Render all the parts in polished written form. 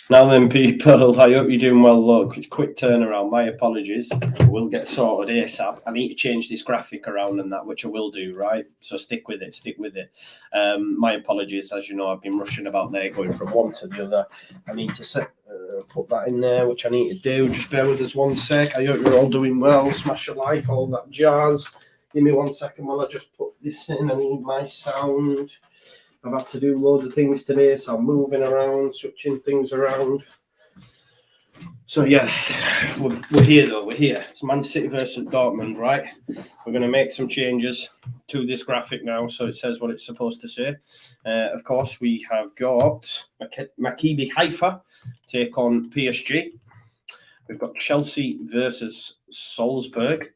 Now then, people, I hope you're doing well. Look, it's quick turnaround. My apologies. We'll get sorted ASAP. I need to change this graphic around and that, which I will do, right? So stick with it. My apologies. As you know, I've been rushing about there, going from one to the other. I need to put that in there, which I need to do. Just bear with us 1 sec. I hope you're all doing well. Smash a like, all that jazz. Give me 1 second while I just put this in. I need my sound. I've had to do loads of things today, so I'm moving around, switching things around. So yeah, we're here though. We're here. It's Man City versus Dortmund, right? We're going to make some changes to this graphic now, so it says what it's supposed to say. Of course, we have got Maccabi Haifa take on PSG. We've got Chelsea versus Salzburg.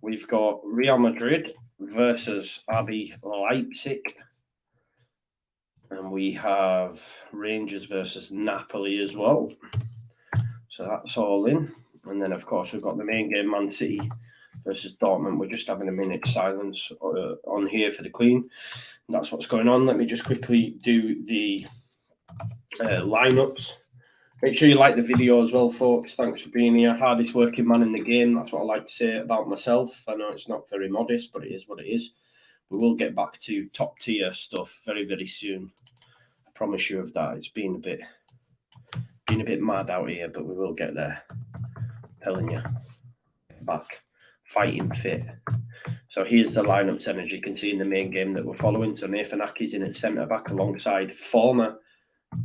We've got Real Madrid versus RB Leipzig. And we have Rangers versus Napoli as well. So that's all in. And then, of course, we've got the main game, Man City versus Dortmund. We're just having a minute's silence on here for the Queen. That's what's going on. Let me just quickly do the lineups. Make sure you like the video as well, folks. Thanks for being here. Hardest working man in the game. That's what I like to say about myself. I know it's not very modest, but it is what it is. We will get back to top tier stuff very, very soon. I promise you of that. It's been a bit mad out here, but we will get there. I'm telling you. Back. Fighting fit. So here's the lineups, and as you can see in the main game that we're following. So Nathan Ake's in at centre back alongside former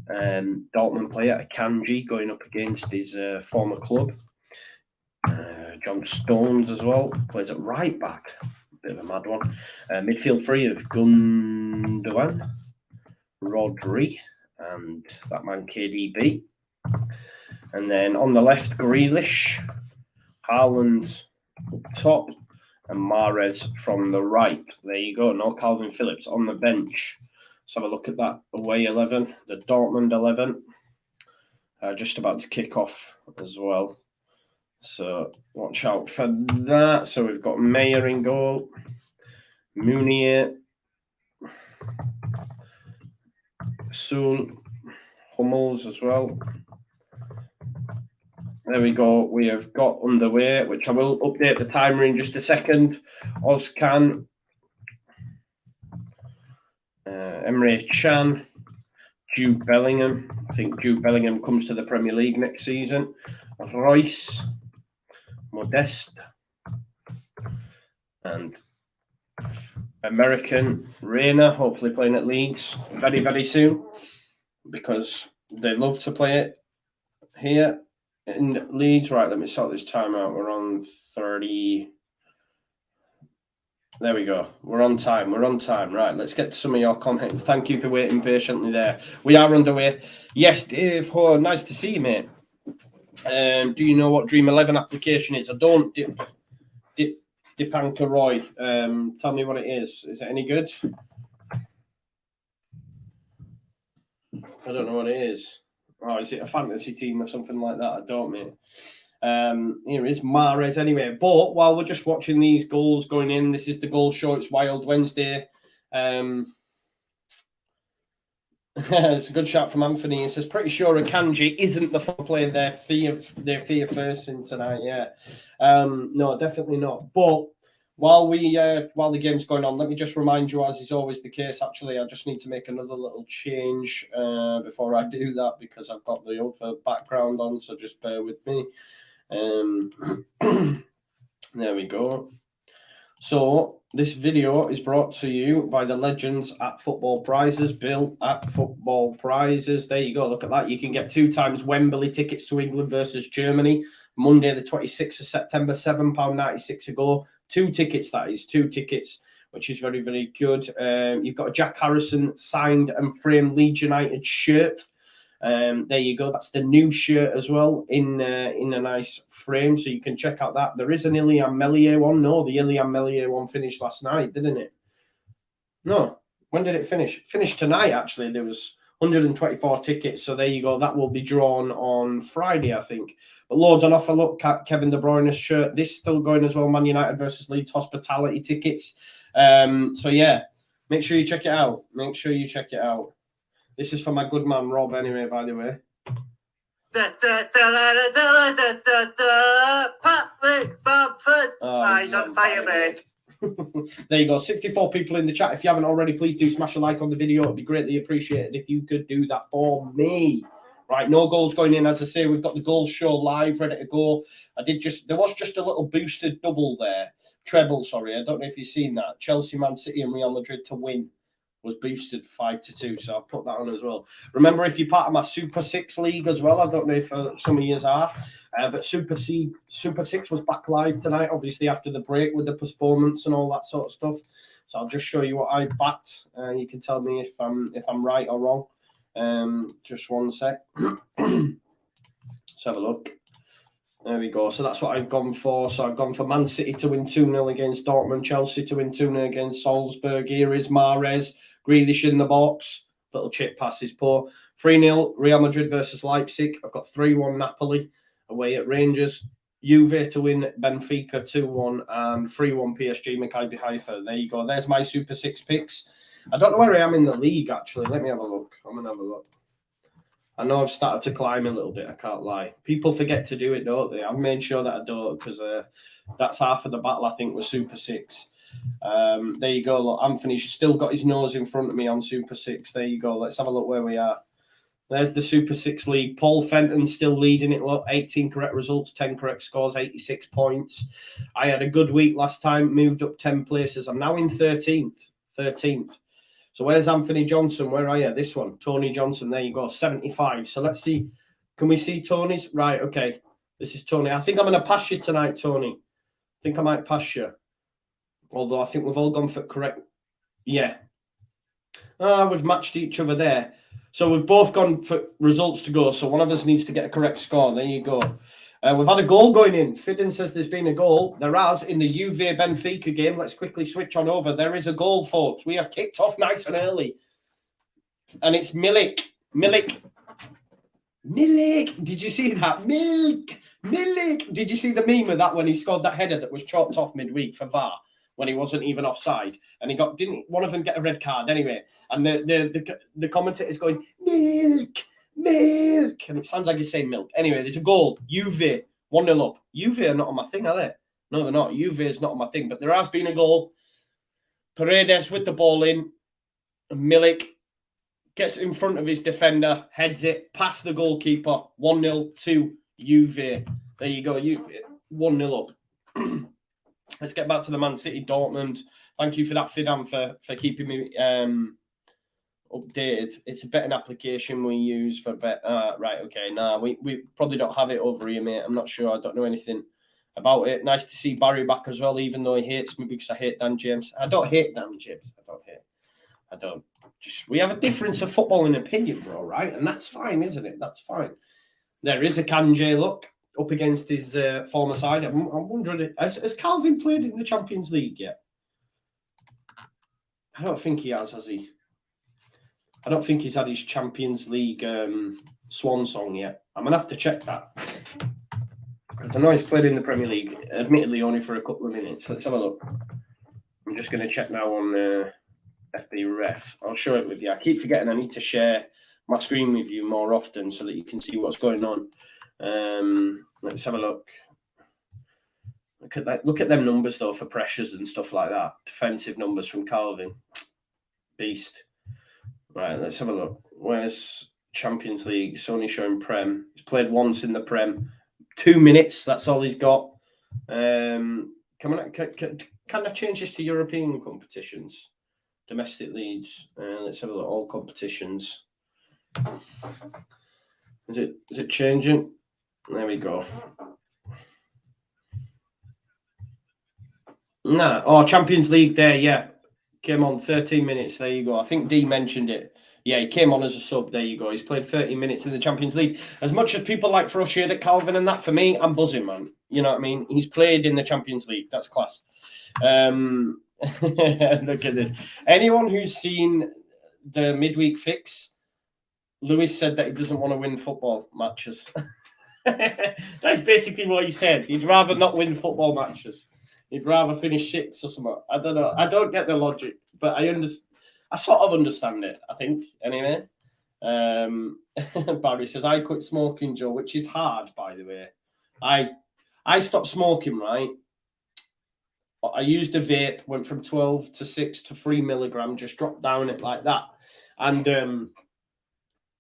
Dortmund player Akanji going up against his former club. John Stones as well plays at right back. Bit of a mad one. Midfield three of Gundogan, Rodri, and that man KDB. And then on the left, Grealish, Haaland up top, and Mahrez from the right. There you go. No Kalvin Phillips on the bench. Let's have a look at that away 11, the Dortmund 11. Just about to kick off as well. So watch out for that. So we've got Meyer in goal, Munier, Sul, Hummels as well. There we go. We have got underway, which I will update the timer in just a second. Ozcan, Emre Can, Jude Bellingham. I think Jude Bellingham comes to the Premier League next season. Royce, Modeste, and American Reina, hopefully playing at Leeds very, very soon, because they love to play it here in Leeds. Right, let me sort this time out. We're on 30. There we go. We're on time. Right, let's get to some of your comments. Thank you for waiting patiently there. We are underway. Yes, Dave. Oh, nice to see you, mate. Do you know what Dream 11 application is? I don't. Dipanka Roy. Tell me what it is. Is it any good? I don't know what it is. Oh, is it a fantasy team or something like that? I don't, mate. Here is Mahrez anyway. But while we're just watching these goals going in, this is the goal show. It's Wild Wednesday. It's a good shot from Anthony. He says, pretty sure Akanji isn't the fun player they're fear first in tonight. Yeah. No, definitely not. But while the game's going on, let me just remind you, as is always the case, actually, I just need to make another little change before I do that, because I've got the other background on, so just bear with me. There we go. So this video is brought to you by the legends at Football Prizes. Bill at Football Prizes. There you go. Look at that. You can get 2 times Wembley tickets to England versus Germany. Monday, the 26th of September, £7.96 a go. 2 tickets, that is. 2 tickets, which is very, very good. You've got a Jack Harrison signed and framed Leeds United shirt. There you go. That's the new shirt as well in a nice frame, so you can check out that. There is an Ilian Melier one. No, the Ilian Melier one finished last night, didn't it? No. When did it finish? It finished tonight, actually. There was 124 tickets, so there you go. That will be drawn on Friday, I think. But loads on offer. Look, Kevin De Bruyne's shirt. This still going as well. Man United versus Leeds hospitality tickets. So yeah, make sure you check it out. This is for my good man, Rob, anyway, by the way. Patrick Bamford. He's on fire, mate. There you go. 64 people in the chat. If you haven't already, please do smash a like on the video. It'd be greatly appreciated if you could do that for me. Right, no goals going in. As I say, we've got the goals show live, ready to go. There was just a little boosted double there. Treble, sorry. I don't know if you've seen that. Chelsea, Man City and Real Madrid to win was boosted 5-2. So I've put that on as well. Remember, if you're part of my Super 6 league as well, I don't know if some of you are, but Super 6 was back live tonight, obviously after the break with the postponements and all that sort of stuff. So I'll just show you what I backed. You can tell me if I'm right or wrong. Just one sec. Let's have a look. There we go. So that's what I've gone for. So I've gone for Man City to win 2-0 against Dortmund, Chelsea to win 2-0 against Salzburg. Here is Mahrez, Grealish in the box. Little chip pass is poor. 3-0 Real Madrid versus Leipzig. I've got 3-1 Napoli away at Rangers. Juve to win Benfica 2-1 and 3-1 PSG Maccabi Haifa. There you go. There's my Super 6 picks. I don't know where I am in the league, actually. Let me have a look. I'm going to have a look. I know I've started to climb a little bit, I can't lie. People forget to do it, don't they? I've made sure that I don't, because that's half of the battle, I think, with Super 6. There you go. Look, Anthony's still got his nose in front of me on Super 6. There you go. Let's have a look where we are. There's the Super 6 league. Paul Fenton still leading it. Look, 18 correct results, 10 correct scores, 86 points. I had a good week last time, moved up 10 places. I'm now in 13th. So where's Anthony Johnson? Where are you? This one, Tony Johnson. There you go, 75. So let's see. Can we see Tony's? Right, okay. This is Tony. I think I'm going to pass you tonight, Tony. I think I might pass you. Although I think we've all gone for correct. Yeah. We've matched each other there. So we've both gone for results to go. So one of us needs to get a correct score. There you go. We've had a goal going in. Fidden says there's been a goal. There has in the Juve Benfica game. Let's quickly switch on over. There is a goal, folks. We have kicked off nice and early. And it's Milik. Did you see that? Milik. Did you see the meme of that when he scored that header that was chalked off midweek for VAR when he wasn't even offside? And didn't one of them get a red card anyway? And the commentator's going, Milk, and it sounds like he's saying milk. Anyway, there's a goal. Juve 1-0 up. Juve are not on my thing, are they? No, they're not. Juve is not on my thing, but there has been a goal. Paredes with the ball in. Milik gets in front of his defender, heads it past the goalkeeper. 1-0 to Juve. There you go. Juve 1-0 up. Let's get back to the Man City Dortmund. Thank you for that, Fidan, for keeping me updated. It's a betting application we use for bet. Right, okay. We probably don't have it over here, mate. I'm not sure. I don't know anything about it. Nice to see Barry back as well, even though he hates me because I hate Dan James. I don't hate Dan James. I don't. We have a difference of football and opinion, bro, right? And that's fine, isn't it? That's fine. There is a Kanje look up against his former side. I'm wondering, has Kalvin played in the Champions League yet? I don't think he has he? I don't think he's had his Champions League swan song yet. I'm going to have to check that. I know he's played in the Premier League, admittedly only for a couple of minutes. Let's have a look. I'm just going to check now on FB Ref. I'll show it with you. I keep forgetting I need to share my screen with you more often so that you can see what's going on. Let's have a look. Look at them numbers, though, for pressures and stuff like that. Defensive numbers from Kalvin. Beast. Right, let's have a look. Where's Champions League? It's only showing Prem. He's played once in the Prem. 2 minutes, that's all he's got. Can I change this to European competitions? Domestic leagues. Let's have a look. All competitions. Is it changing? There we go. Champions League there, yeah. Came on 13 minutes. There you go. I think D mentioned it. Yeah, he came on as a sub. There you go. He's played 30 minutes in the Champions League. As much as people like frustrated at Kalvin and that, for me, I'm buzzing, man. You know what I mean? He's played in the Champions League. That's class. Look at this. Anyone who's seen the midweek fix, Lewis said that he doesn't want to win football matches. That's basically what he said. He'd rather not win football matches. He'd rather finish sixth or something. I don't know. I don't get the logic, but I sort of understand it, I think, anyway. Barry says, I quit smoking, Joe, which is hard, by the way. I stopped smoking, right? I used a vape, went from 12 to 6 to 3 milligram, just dropped down it like that. And,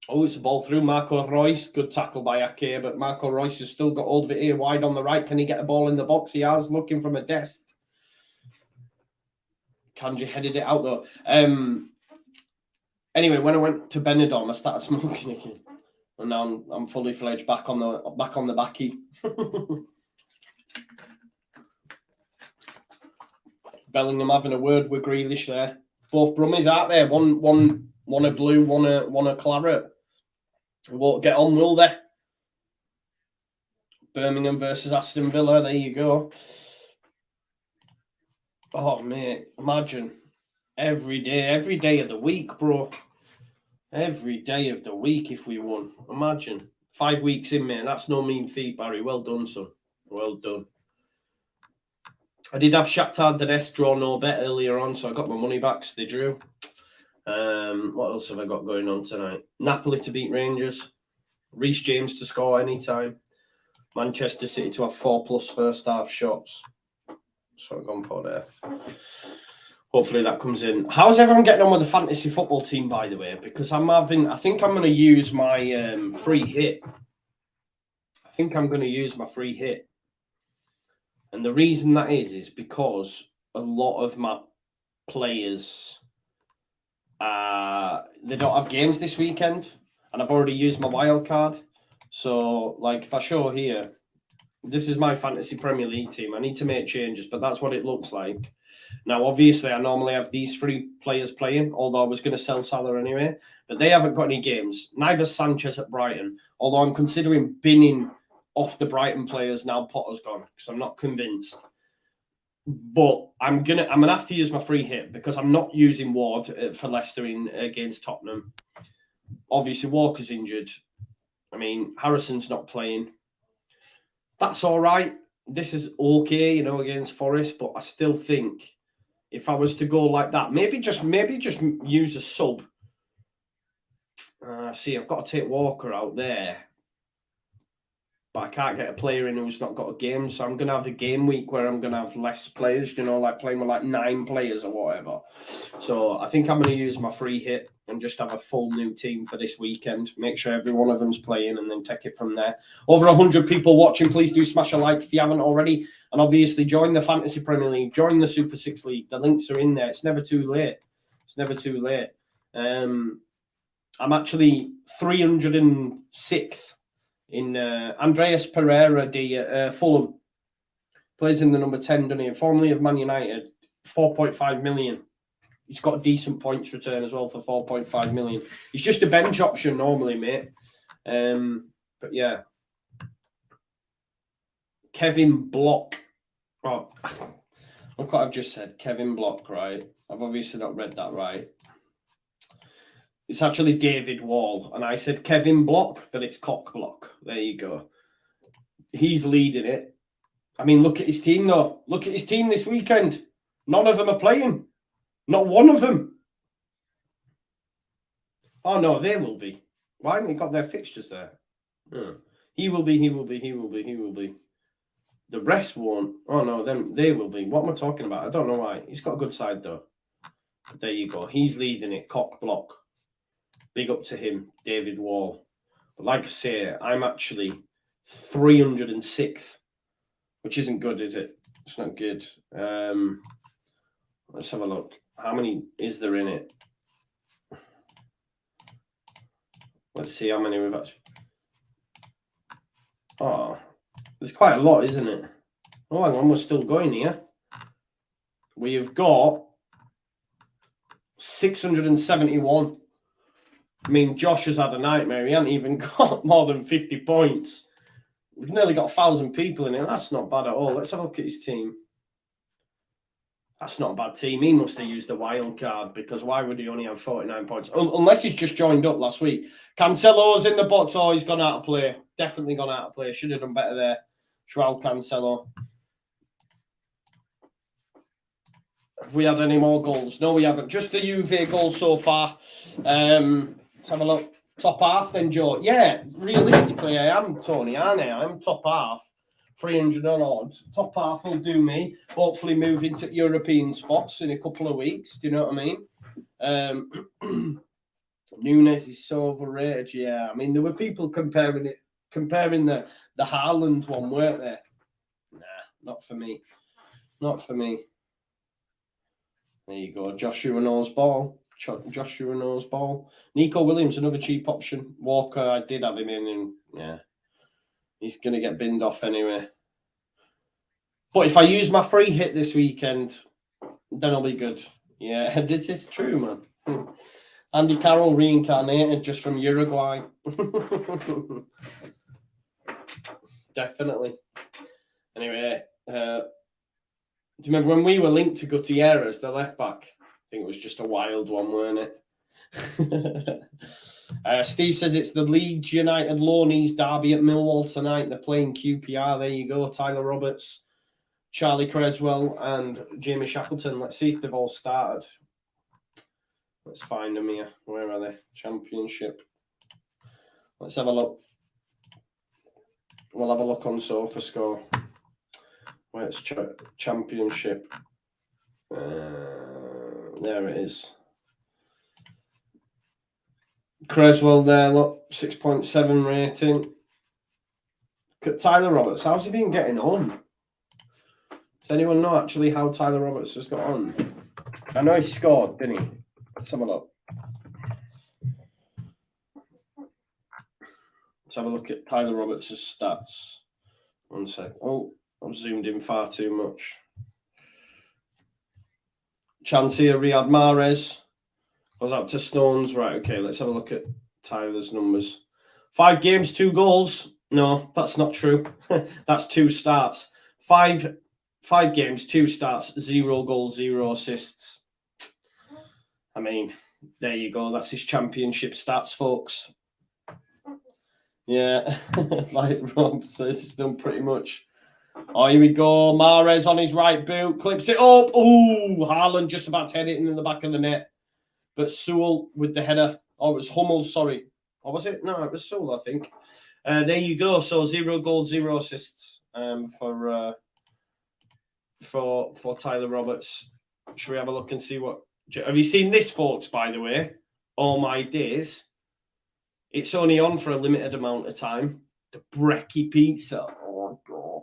it's a ball through. Marco Reus, good tackle by Ake, but Marco Reus has still got hold of it here, wide on the right. Can he get a ball in the box? He has, looking from a desk. Kanji headed it out, though. Anyway, when I went to Benidorm, I started smoking again. And now I'm fully fledged back on the backy. Bellingham having a word with Grealish there. Both Brummies out there. One a blue, one a claret. Won't get on, will they? Birmingham versus Aston Villa. There you go. Oh, mate, imagine. Every day of the week, bro. Every day of the week if we won. Imagine. 5 weeks in, mate. That's no mean feat, Barry. Well done, son. Well done. I did have Shakhtar Donetsk draw no bet earlier on, so I got my money back. So they drew. What else have I got going on tonight? Napoli to beat Rangers. Reece James to score anytime. Manchester City to have 4+ first half shots. So I've gone for there. Hopefully that comes in. How's everyone getting on with the fantasy football team, by the way? Because I think I'm going to use my free hit. And the reason that is because a lot of my players, they don't have games this weekend. And I've already used my wild card. So, like, if I show here, this is my fantasy Premier League team. I need to make changes, but that's what it looks like. Now, obviously, I normally have these 3 players playing, although I was going to sell Salah anyway. But they haven't got any games. Neither Sanchez at Brighton, although I'm considering binning off the Brighton players now Potter's gone, because I'm not convinced. But I'm gonna have to use my free hit because I'm not using Ward for Leicester against Tottenham. Obviously, Walker's injured. I mean, Harrison's not playing. That's all right. This is okay, against Forest, but I still think if I was to go like that, maybe just use a sub. See, I've got to take Walker out there. But I can't get a player in who's not got a game. So I'm going to have a game week where I'm going to have less players, like playing with like 9 players or whatever. So I think I'm going to use my free hit and just have a full new team for this weekend. Make sure every one of them's playing and then take it from there. Over 100 people watching. Please do smash a like if you haven't already. And obviously join the Fantasy Premier League. Join the Super 6 League. The links are in there. It's never too late. I'm actually 306th. In Andreas Pereira, Fulham, plays in the number 10, doesn't he? Formerly of Man United, 4.5 million. He's got a decent points return as well for 4.5 million. He's just a bench option normally, mate. But yeah. Kevin Block. Oh, look what I've just said. Kevin Block, right? I've obviously not read that right. It's actually David Wall. And I said Kevin Block, but it's Cock Block. There you go. He's leading it. I mean, look at his team, though. Look at his team this weekend. None of them are playing. Not one of them. Oh, no, they will be. Why haven't they got their fixtures there? He will be. The rest won't. Oh, no, they will be. What am I talking about? I don't know why. He's got a good side, though. But there you go. He's leading it. Cock Block. Big up to him, David Wall. But like I say, I'm actually 306th, which isn't good, is it? It's not good. Let's have a look. How many is there in it? Let's see how many we've actually... Oh, there's quite a lot, isn't it? Oh, hang on, we're still going here. We've got 671. I mean, Josh has had a nightmare. He hasn't even got more than 50 points. We've nearly got 1,000 people in it. That's not bad at all. Let's have a look at his team. That's not a bad team. He must have used a wild card because why would he only have 49 points? Unless he's just joined up last week. Cancelo's in the box. Oh, he's gone out of play. Definitely gone out of play. Should have done better there. Joao Cancelo. Have we had any more goals? No, we haven't. Just the Juve goal so far. Let's have a look. Top half then, Joe. Yeah, realistically, I am, Tony, aren't I? I'm top half. 300 on odds. Top half will do me. Hopefully move into European spots in a couple of weeks. Do you know what I mean? Nunes is so overrated. Yeah, I mean, there were people comparing the Haaland one, weren't there? Nah, not for me. Not for me. There you go. Joshua knows ball. Joshua knows ball. Nico Williams, another cheap option. Walker, I did have him in, and yeah, he's going to get binned off anyway. But if I use my free hit this weekend, then I'll be good. Yeah, this is true, man. Andy Carroll reincarnated just from Uruguay. Definitely. Anyway, do you remember when we were linked to Gutierrez, the left back? I think it was just a wild one, weren't it? Steve says it's the Leeds United Lawneys derby at Millwall tonight. They're playing QPR. There you go. Tyler Roberts, Charlie Creswell, and Jamie Shackleton. Let's see if they've all started. Let's find them here. Where are they? Championship. Let's have a look. We'll have a look on SofaScore. Where's Championship? There it is. Creswell there, look, 6.7 rating. Look at Tyler Roberts. How's he been getting on? Does anyone know actually how Tyler Roberts has got on? I know he scored, didn't he? Let's have a look. Let's have a look at Tyler Roberts' stats. One sec. Oh, I've zoomed in far too much. Chance here, Riyad Mahrez. Goes up to Stones. Right, okay, let's have a look at Tyler's numbers. 5 games, 2 goals. No, that's not true. That's 2 starts. 5 games, 2 starts, 0 goals, 0 assists. I mean, there you go. That's his championship stats, folks. Yeah, like Rob says, he's done pretty much. Oh, here we go. Mahrez on his right boot, clips it up. Oh, Haaland just about to head it in the back of the net. But Sewell with the header. Oh, it was Hummel, sorry. Or was it? No, it was Sewell, I think. There you go. So 0 goals, 0 assists for Tyler Roberts. Should we have a look and see what... Have you seen this, folks, by the way? All my days. It's only on for a limited amount of time. The brekkie pizza. Oh, God.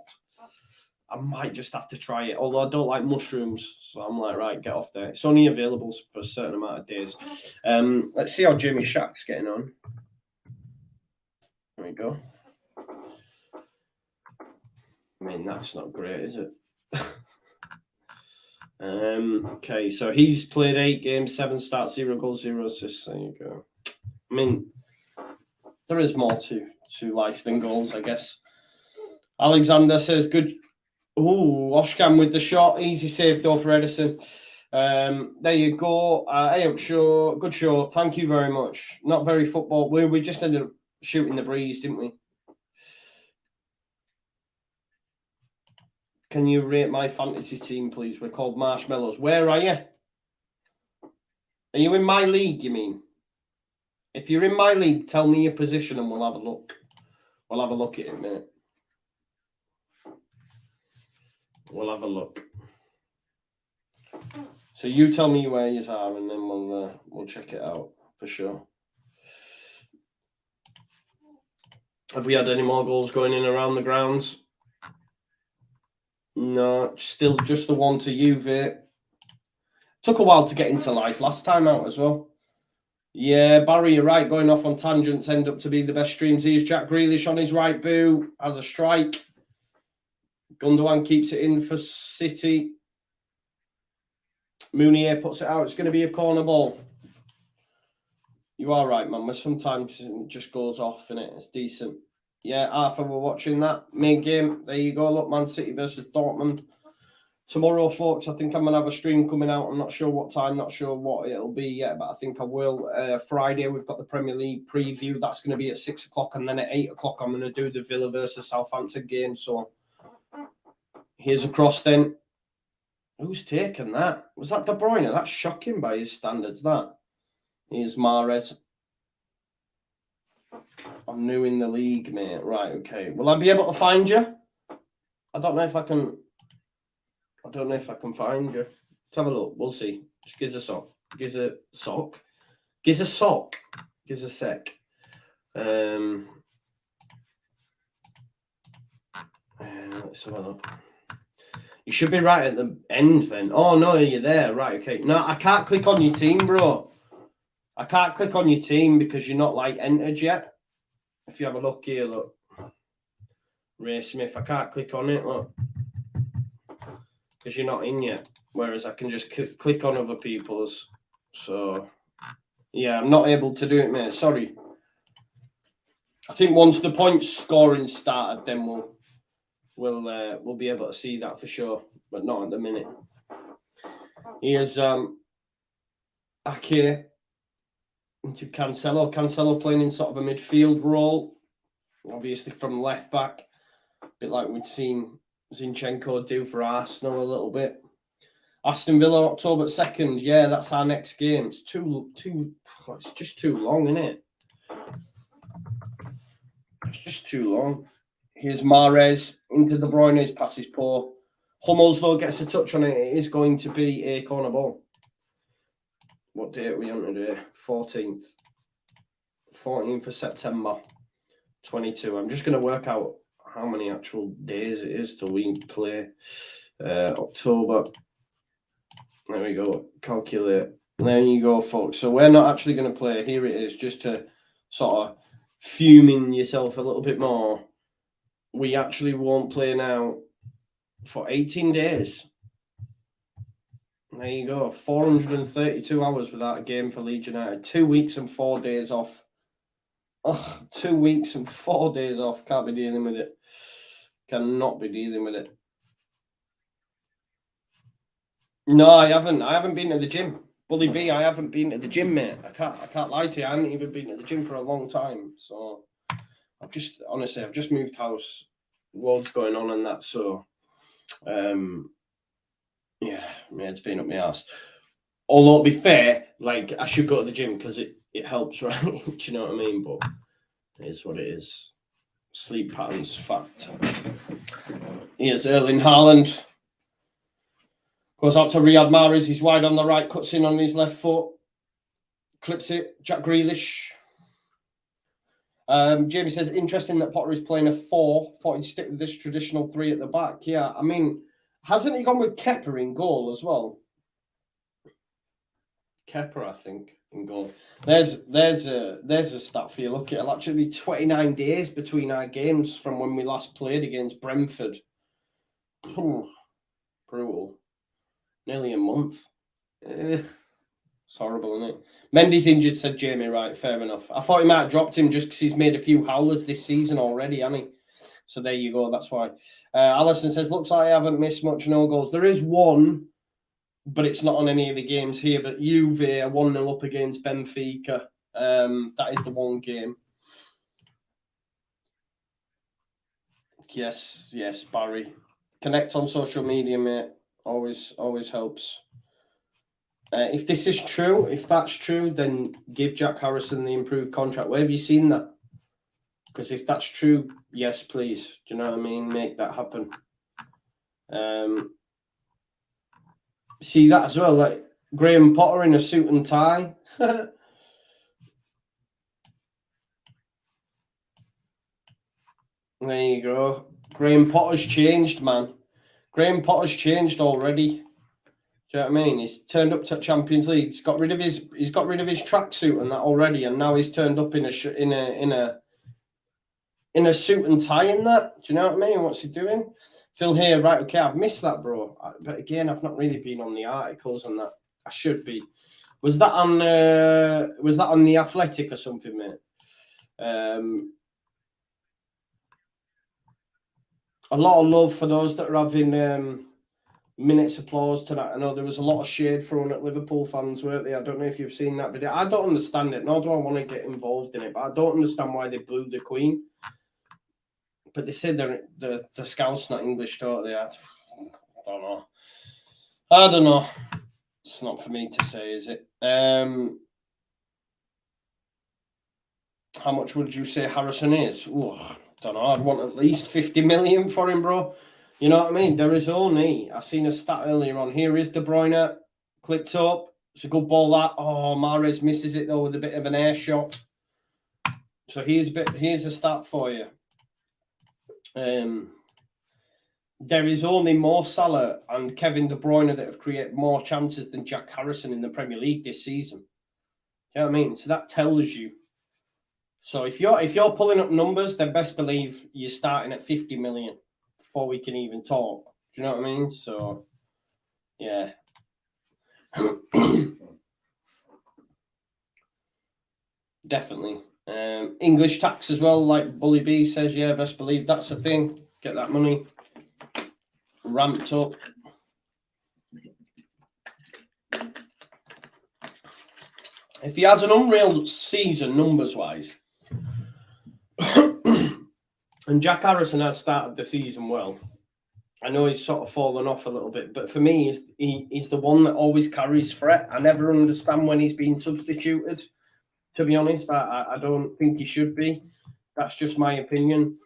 I might just have to try it. Although I don't like mushrooms. So I'm like, right, get off there. It's only available for a certain amount of days. Let's see how Jimmy Shack's getting on. There we go. I mean, that's not great, is it? Okay, so he's played 8 games, 7 starts, 0 goals, 0 assists. There you go. I mean, there is more to life than goals, I guess. Alexander says, good. Ooh, Oshkan with the shot. Easy save, though, for Edison. There you go. Hey, show. Good show. Thank you very much. Not very football. We just ended up shooting the breeze, didn't we? Can you rate my fantasy team, please? We're called Marshmallows. Where are you? Are you in my league, you mean? If you're in my league, tell me your position and we'll have a look. We'll have a look at it in a minute. We'll have a look. So you tell me where you are and then we'll check it out for sure. Have we had any more goals going in around the grounds? No, still just the one to Juve. Took a while to get into life last time out as well. Yeah, Barry, you're right. Going off on tangents end up to be the best streams. Here's Jack Grealish on his right boot. Has a strike. Gundogan keeps it in for City. Mounier puts it out. It's going to be a corner ball. You are right, man. But sometimes it just goes off, and it's decent. Yeah, Arthur, we're watching that main game. There you go. Look, Man City versus Dortmund. Tomorrow, folks, I think I'm going to have a stream coming out. I'm not sure what time, not sure what it'll be yet, but I think I will. Friday, we've got the Premier League preview. That's going to be at 6 o'clock, and then at 8 o'clock, I'm going to do the Villa versus Southampton game. So here's a cross then. Who's taken that? Was that De Bruyne? That's shocking by his standards, that. Here's Mahrez. I'm new in the league, mate. Right, okay. Will I be able to find you? I don't know if I can. I don't know if I can find you. Let's have a look. We'll see. Just give us a sock. Give us a sock. Give us a sock. Give us a sec. Let's have a look. You should be right at the end then. Oh, no, you're there. Right, okay. No, I can't click on your team, bro. I can't click on your team because you're not, like, entered yet. If you have a look here, look. Ray Smith, I can't click on it, look. Because you're not in yet. Whereas I can just click on other people's. So, yeah, I'm not able to do it, mate. Sorry. I think once the point scoring started, then we'll be able to see that for sure, but not at the minute. Here's Ake into Cancelo. Cancelo playing in sort of a midfield role, obviously from left back, a bit like we'd seen Zinchenko do for Arsenal a little bit. Aston Villa, October 2nd. Yeah, that's our next game. It's it's just too long, isn't it? It's just too long. Here's Mahrez into De Bruyne's pass is poor. Hummels, though, gets a touch on it. It is going to be a corner ball. What date are we on today? 14th. 14th of September 22. I'm just going to work out how many actual days it is till we play. October. There we go. Calculate. There you go, folks. So we're not actually going to play. Here it is, just to sort of fuming yourself a little bit more. We actually won't play now for 18 days. There you go. 432 hours without a game for Leeds United. 2 weeks and 4 days off. Oh, 2 weeks and 4 days off. Can't be dealing with it. Cannot be dealing with it. No, I haven't. I haven't been to the gym. Bully B, I haven't been to the gym, mate. I can't lie to you. I haven't even been to the gym for a long time. So I've just moved house. Loads going on and that. So yeah, it's been up my ass. Although, to be fair, like, I should go to the gym because it helps, right? Do you know what I mean? But it is what it is. Sleep patterns, fact. Here's Erling Haaland. Goes out to Riyad Mahrez. He's wide on the right, cuts in on his left foot. Clips it. Jack Grealish. Jamie says, interesting that Potter is playing a 4. Thought he'd stick with this traditional 3 at the back. Yeah, I mean, hasn't he gone with Kepa in goal as well? Kepa, I think, in goal. There's a stat for you. Look, it'll actually be 29 days between our games from when we last played against Brentford. Brutal. Nearly a month. It's horrible, isn't it? Mendy's injured, said Jamie. Right, fair enough. I thought he might have dropped him just because he's made a few howlers this season already, hasn't he? So there you go. That's why. Alison says, looks like I haven't missed much no goals. There is one, but it's not on any of the games here. But Juve are 1-0 up against Benfica. That is the one game. Yes, Barry. Connect on social media, mate. Always helps. If this is true, if that's true, then give Jack Harrison the improved contract. Where have you seen that? Because if that's true, yes, please. Do you know what I mean? Make that happen. See that as well, like Graham Potter in a suit and tie. There you go. Graham Potter's changed, man. Graham Potter's changed already. Do you know what I mean? He's turned up to Champions League. He's got rid of his tracksuit and that already, and now he's turned up in a suit and tie in that. Do you know what I mean? What's he doing? Phil here, right? Okay, I've missed that, bro. But again, I've not really been on the articles on that. I should be. Was that on the Athletic or something, mate? A lot of love for those that are having minutes applause tonight. I know there was a lot of shade thrown at Liverpool fans, weren't they? I don't know if you've seen that video. I don't understand it, nor do I want to get involved in it, but I don't understand why they booed the Queen. But they said the Scouse not English, don't they? I don't know. It's not for me to say, is it? How much would you say Harrison is? Ooh, don't know. I'd want at least 50 million for him, bro. You know what I mean? There is only, I seen a stat earlier on. Here is De Bruyne, clipped up. It's a good ball that. Oh, Mahrez misses it though with a bit of an air shot. So here's a stat for you. There is only Mo Salah and Kevin De Bruyne that have created more chances than Jack Harrison in the Premier League this season. You know what I mean? So that tells you. So if you're pulling up numbers, then best believe you're starting at 50 million before we can even talk. Do you know what I mean? So yeah. Definitely. English tax as well, like Bully B says, yeah, best believe that's the thing. Get that money ramped up. If he has an unreal season numbers-wise, and Jack Harrison has started the season well, I know he's sort of fallen off a little bit, but for me, he's the one that always carries threat. I never understand when he's being substituted. To be honest, I don't think he should be. That's just my opinion.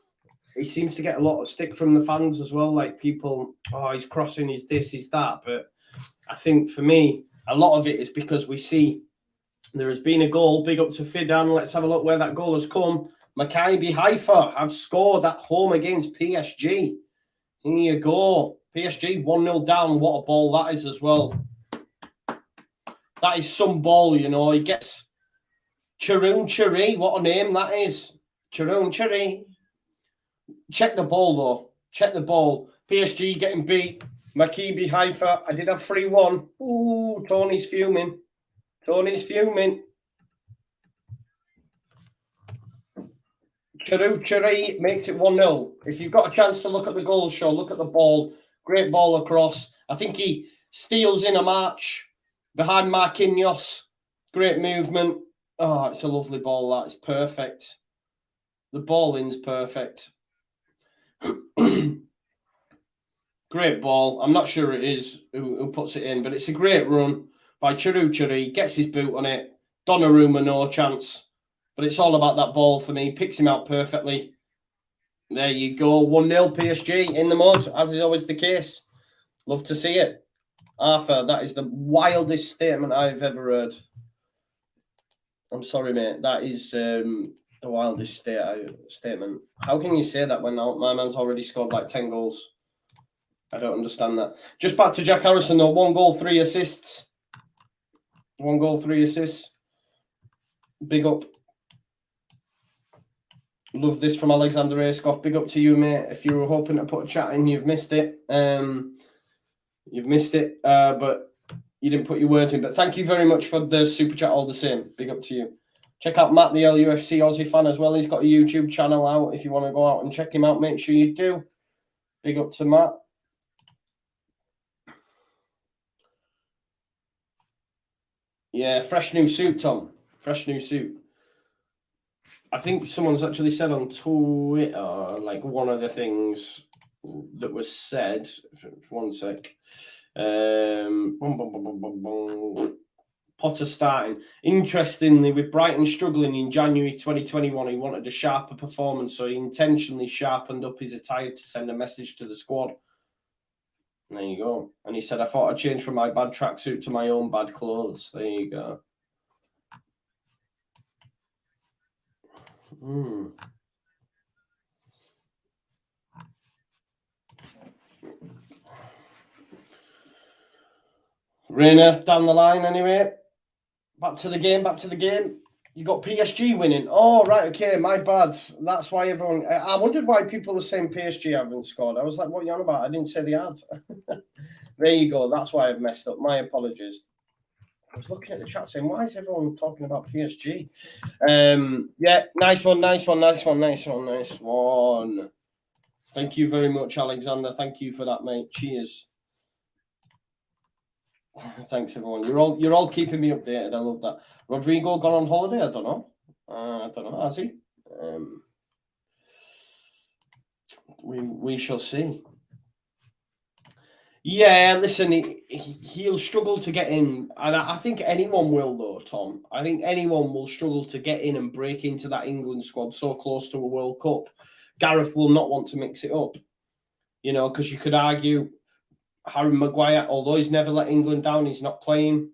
He seems to get a lot of stick from the fans as well. Like people, oh, he's crossing, he's this, he's that. But I think for me, a lot of it is because we see there has been a goal. Big up to Fidan. Let's have a look where that goal has come. Maccabi Haifa have scored at home against PSG. Here you go. PSG 1-0 down. What a ball that is as well. That is some ball, you know. He gets Charoon Cherry. What a name that is. Charoon Cherry. Check the ball, though. Check the ball. PSG getting beat. Maccabi Haifa. I did have 3-1. Ooh, Tony's fuming. Tony's fuming. Cherry makes it 1-0. If you've got a chance to look at the goal show, look at the ball. Great ball across. I think he steals in a march behind Marquinhos. Great movement. Oh, it's a lovely ball. That's perfect. The ball in's perfect. Great ball. I'm not sure it is who puts it in, but it's a great run by Cherry. Gets his boot on it. Donnarumma, no chance. But it's all about that ball for me. Picks him out perfectly. There you go. 1-0 PSG in the mud, as is always the case. Love to see it. Arthur, that is the wildest statement I've ever heard. I'm sorry, mate. That is the wildest statement. How can you say that when my man's already scored like 10 goals? I don't understand that. Just back to Jack Harrison, though. 1 goal, 3 assists. 1 goal, 3 assists. Big up. Love this from Alexander Askoff. Big up to you, mate. If you were hoping to put a chat in, you've missed it. You've missed it, but you didn't put your words in. But thank you very much for the super chat all the same. Big up to you. Check out Matt, the LUFC Aussie fan as well. He's got a YouTube channel out. If you want to go out and check him out, make sure you do. Big up to Matt. Yeah, fresh new suit, Tom. Fresh new suit. I think someone's actually said on Twitter, like one of the things that was said. One sec. Potter starting. Interestingly, with Brighton struggling in January 2021, he wanted a sharper performance, so he intentionally sharpened up his attire to send a message to the squad. And there you go. And he said, I thought I'd change from my bad tracksuit to my own bad clothes. There you go. Rainer down the line anyway. Back to the game. You got PSG winning. Oh, right, okay, my bad. That's why everyone... I wondered why people were saying PSG haven't scored. I was like, what are you on about? I didn't say they had. There you go. That's why I've messed up. My apologies. I was looking at the chat saying, why is everyone talking about PSG? Yeah, nice one. Thank you very much, Alexander. Thank you for that, mate. Cheers. Thanks, everyone. You're all keeping me updated. I love that. Rodrigo gone on holiday? I don't know. Has he? We shall see. Yeah, listen, he'll struggle to get in. And I think anyone will, though, Tom. I think anyone will struggle to get in and break into that England squad so close to a World Cup. Gareth will not want to mix it up, because you could argue Harry Maguire, although he's never let England down, he's not playing.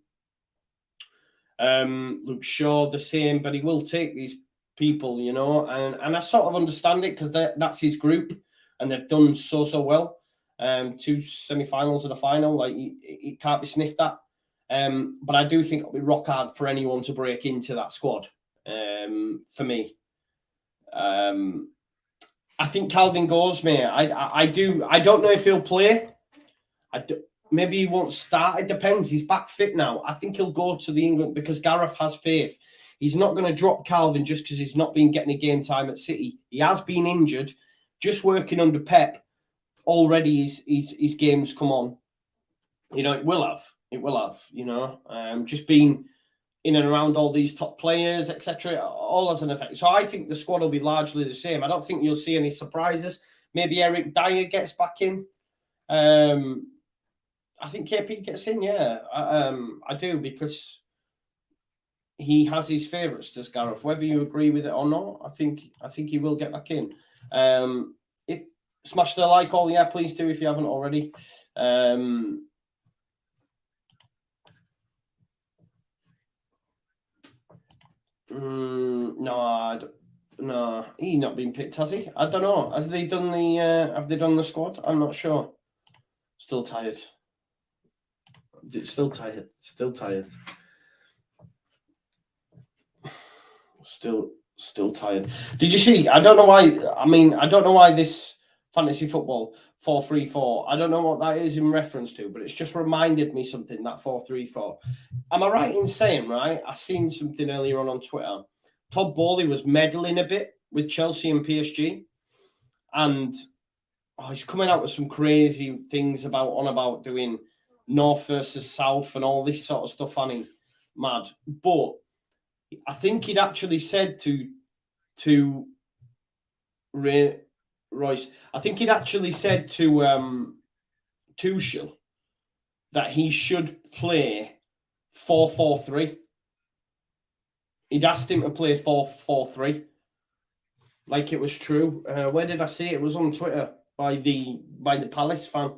Luke Shaw, the same, but he will take these people, and I sort of understand it because that's his group and they've done so well. 2 semi-finals and a final, like it can't be sniffed at. But I do think it'll be rock hard for anyone to break into that squad. For me, I think Kalvin goes, mate. I do. I don't know if he'll play. Maybe he won't start. It depends. He's back fit now. I think he'll go to the England because Gareth has faith. He's not going to drop Kalvin just because he's not been getting a game time at City. He has been injured, just working under Pep. Already his games come on. It will have. Just being in and around all these top players, etc., all has an effect. So I think the squad will be largely the same. I don't think you'll see any surprises. Maybe Eric Dyer gets back in. I think KP gets in, yeah. I do, because he has his favourites, does Gareth. Whether you agree with it or not, I think he will get back in. Smash the like all, yeah, please do if you haven't already. No, he's not been picked, has he? I don't know. Have they done the squad? I'm not sure. Still tired. Still tired. Still tired. Did you see? I don't know why this fantasy football 4-3-4. I don't know what that is in reference to, but it's just reminded me something, that 4-3-4. Am I right in saying, right? I seen something earlier on Twitter. Todd Bowley was meddling a bit with Chelsea and PSG, and he's coming out with some crazy things about doing North versus South and all this sort of stuff. Funny, mad. But I think he'd actually said to Royce, I think he'd actually said to Tuchel that he should play 4-4-3. He'd asked him to play 4-4-3, like it was true. Where did I see it? It was on Twitter by the Palace fan.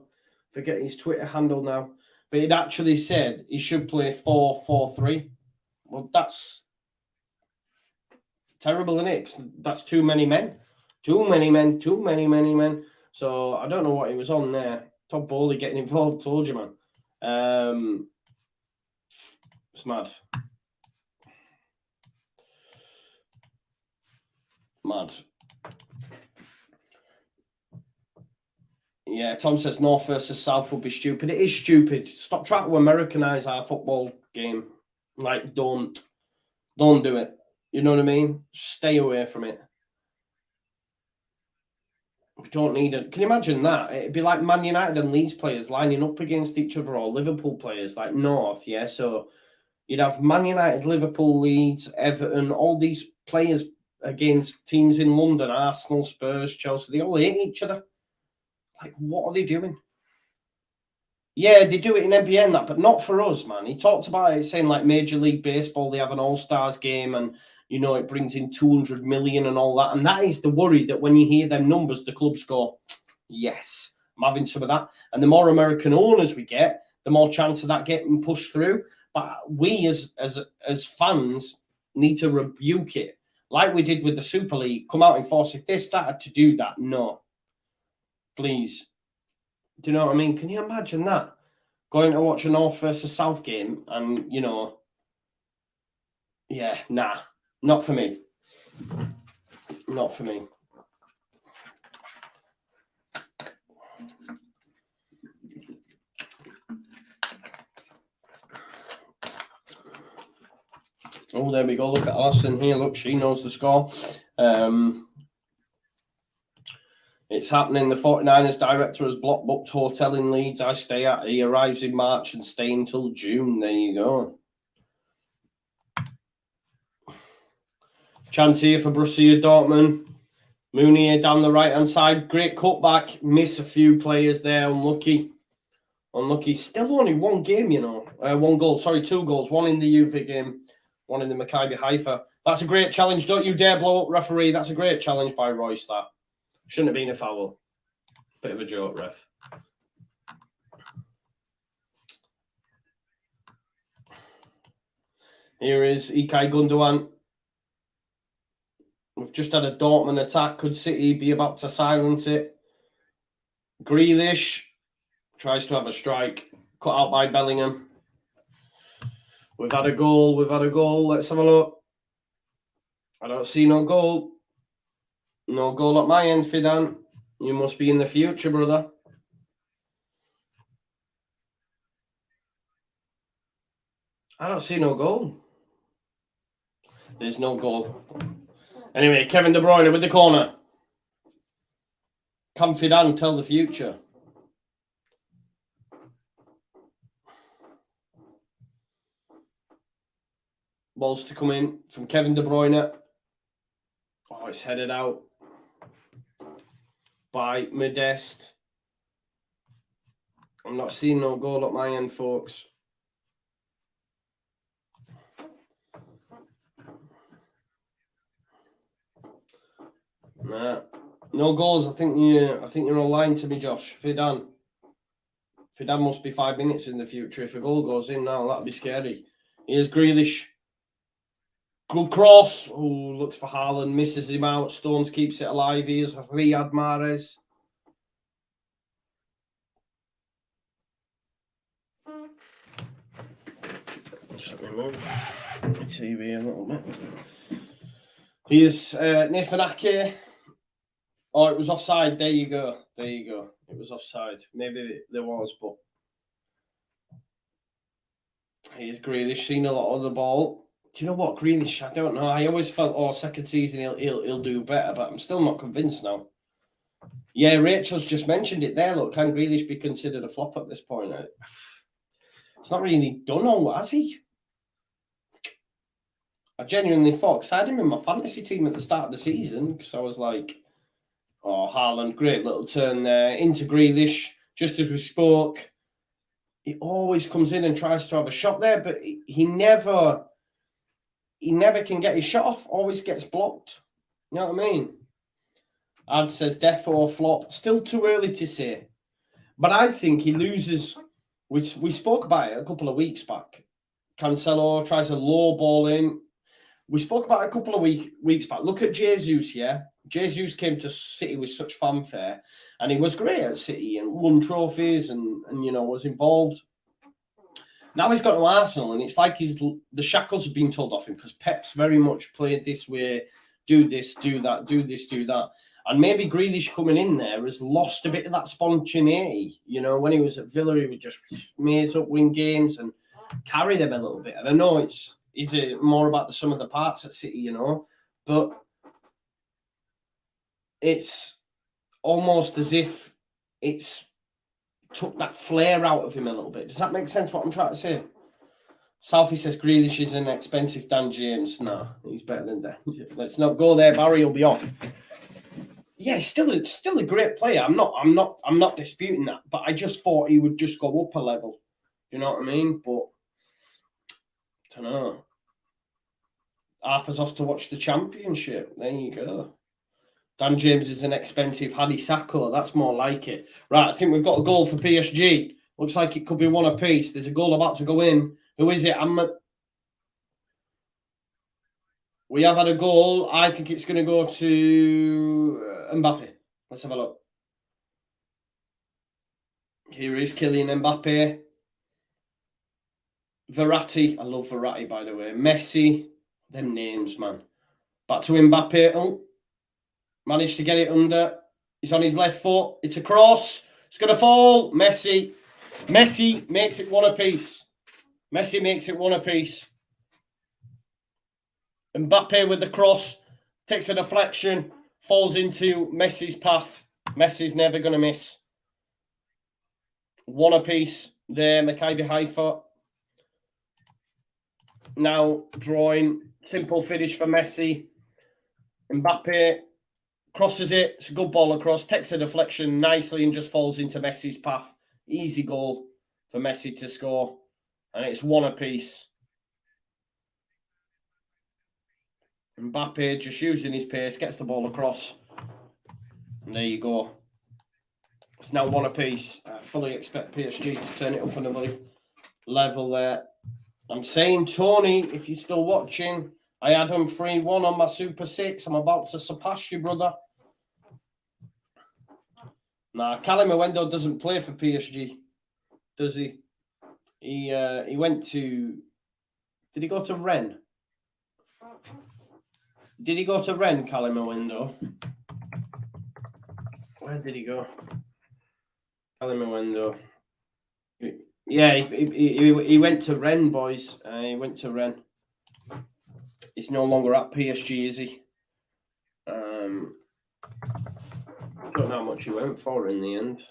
Forget his Twitter handle now, but he'd actually said he should play 4-4-3. Well, that's terrible, isn't it? That's too many men. So I don't know what he was on there. Todd Bowley getting involved, told you, man. It's mad. Yeah, Tom says North versus South would be stupid. It is stupid. Stop trying to Americanize our football game. Like, don't do it. You know what I mean? Stay away from it. We don't need it. Can you imagine that? It'd be like Man United and Leeds players lining up against each other, or Liverpool players, like North, yeah? So you'd have Man United, Liverpool, Leeds, Everton, all these players against teams in London, Arsenal, Spurs, Chelsea. They all hate each other. Like, what are they doing? Yeah, they do it in NBN, but not for us, man. He talked about it, saying like Major League Baseball, they have an All-Stars game and, it brings in 200 million and all that. And that is the worry, that when you hear them numbers, the clubs go, yes, I'm having some of that. And the more American owners we get, the more chance of that getting pushed through. But we as fans need to rebuke it, like we did with the Super League. Come out in force. If they started to do that, no. Please. Do you know what I mean? Can you imagine that? Going to watch a North versus South game and, yeah, nah. Not for me. Not for me. Oh, there we go. Look at Alison here. Look, she knows the score. It's happening. The 49ers director has block booked hotel in Leeds I stay at. He arrives in March and stay until June. There you go. Chance here for Borussia Dortmund. Mooney down the right-hand side. Great cutback. Miss a few players there. Unlucky. Unlucky. Still only one game, you know. One goal. Sorry, 2 goals. One in the Uefa game, one in the Maccabi Haifa. That's a great challenge. Don't you dare blow up, referee. That's a great challenge by Royce, that. Shouldn't have been a foul. Bit of a joke, ref. Here is Ilkay Gundogan. We've just had a Dortmund attack. Could City be about to silence it? Grealish tries to have a strike. Cut out by Bellingham. We've had a goal. Let's have a look. I don't see no goal. No goal at my end, Fidan. You must be in the future, brother. I don't see no goal. There's no goal. Anyway, Kevin De Bruyne with the corner. Can Fidan tell the future? Balls to come in from Kevin De Bruyne. Oh, it's headed out by Modeste. I'm not seeing no goal at my end, folks. Nah, no goals. I think you're all lying to me, Josh. Fidan must be 5 minutes in the future. If a goal goes in now, that'd be scary. Here's Grealish. Good cross. Oh, looks for Haaland, misses him out. Stones keeps it alive. Here's Riyad Mahrez. Just let me move my TV a little bit. Here's Nathan Ake. Oh, it was offside. There you go. It was offside. Maybe there was, but here's Grealish, seen a lot of the ball. Do you know what, Grealish? I don't know. I always felt, second season he'll do better, but I'm still not convinced now. Yeah, Rachel's just mentioned it there. Look, can Grealish be considered a flop at this point? It's not really done all, has he? I genuinely thought, because I had him in my fantasy team at the start of the season, because I was like, oh, Haaland, great little turn there. Into Grealish, just as we spoke. He always comes in and tries to have a shot there, but he never can get his shot off, always gets blocked. You know what I mean? Ad says defo flop. Still too early to say. But I think he loses, which we spoke about it a couple of weeks back. Cancelo tries a low ball in. We spoke about it a couple of weeks back. Look at Jesus, yeah? Jesus came to City with such fanfare, and he was great at City and won trophies and was involved. Now he's got to Arsenal, and it's like the shackles have been pulled off him because Pep's very much played this way, do this, do that, do this, do that. And maybe Grealish coming in there has lost a bit of that spontaneity. When he was at Villa, he would just maze up, win games and carry them a little bit. And I know it's more about the sum of the parts at City, but it's almost as if it's took that flair out of him a little bit. Does that make sense what I'm trying to say? Southie says Grealish is an expensive Dan James. No, he's better than Dan James. Let's not go there. Barry will be off. Yeah, still a great player. I'm not disputing that, but I just thought he would just go up a level. You know what I mean? But I don't know. Arthur's off to watch the championship. There you go. Dan James is an expensive Hadi Sakho. That's more like it. Right, I think we've got a goal for PSG. Looks like it could be one apiece. There's a goal about to go in. Who is it? We have had a goal. I think it's going to go to Mbappe. Let's have a look. Here is Kylian Mbappe. Verratti. I love Verratti, by the way. Messi. Them names, man. Back to Mbappe. Oh. Managed to get it under. He's on his left foot. It's a cross. It's going to fall. Messi. Messi makes it one apiece. Messi makes it one apiece. Mbappe with the cross. Takes a deflection. Falls into Messi's path. Messi's never going to miss. One apiece there. Maccabi Haifa. Now drawing. Simple finish for Messi. Mbappe crosses it. It's a good ball across. Takes a deflection nicely and just falls into Messi's path. Easy goal. for Messi to score. And it's 1 apiece. Mbappe just using his pace, gets the ball across. And there you go. It's now 1 apiece. I fully expect PSG to turn it up another level there. I'm saying, Tony, if you're still watching, I had them 3-1 on my Super 6. I'm about to surpass you, brother. Nah, Kalvin Phillips doesn't play for PSG, does he? He went to... Did he go to Rennes? Did he go to Rennes, Kalvin Phillips? Where did he go? Kalvin Phillips. Yeah, he went to Rennes, boys. He went to Rennes. He's no longer at PSG, is he? I don't know how much he went for in the end.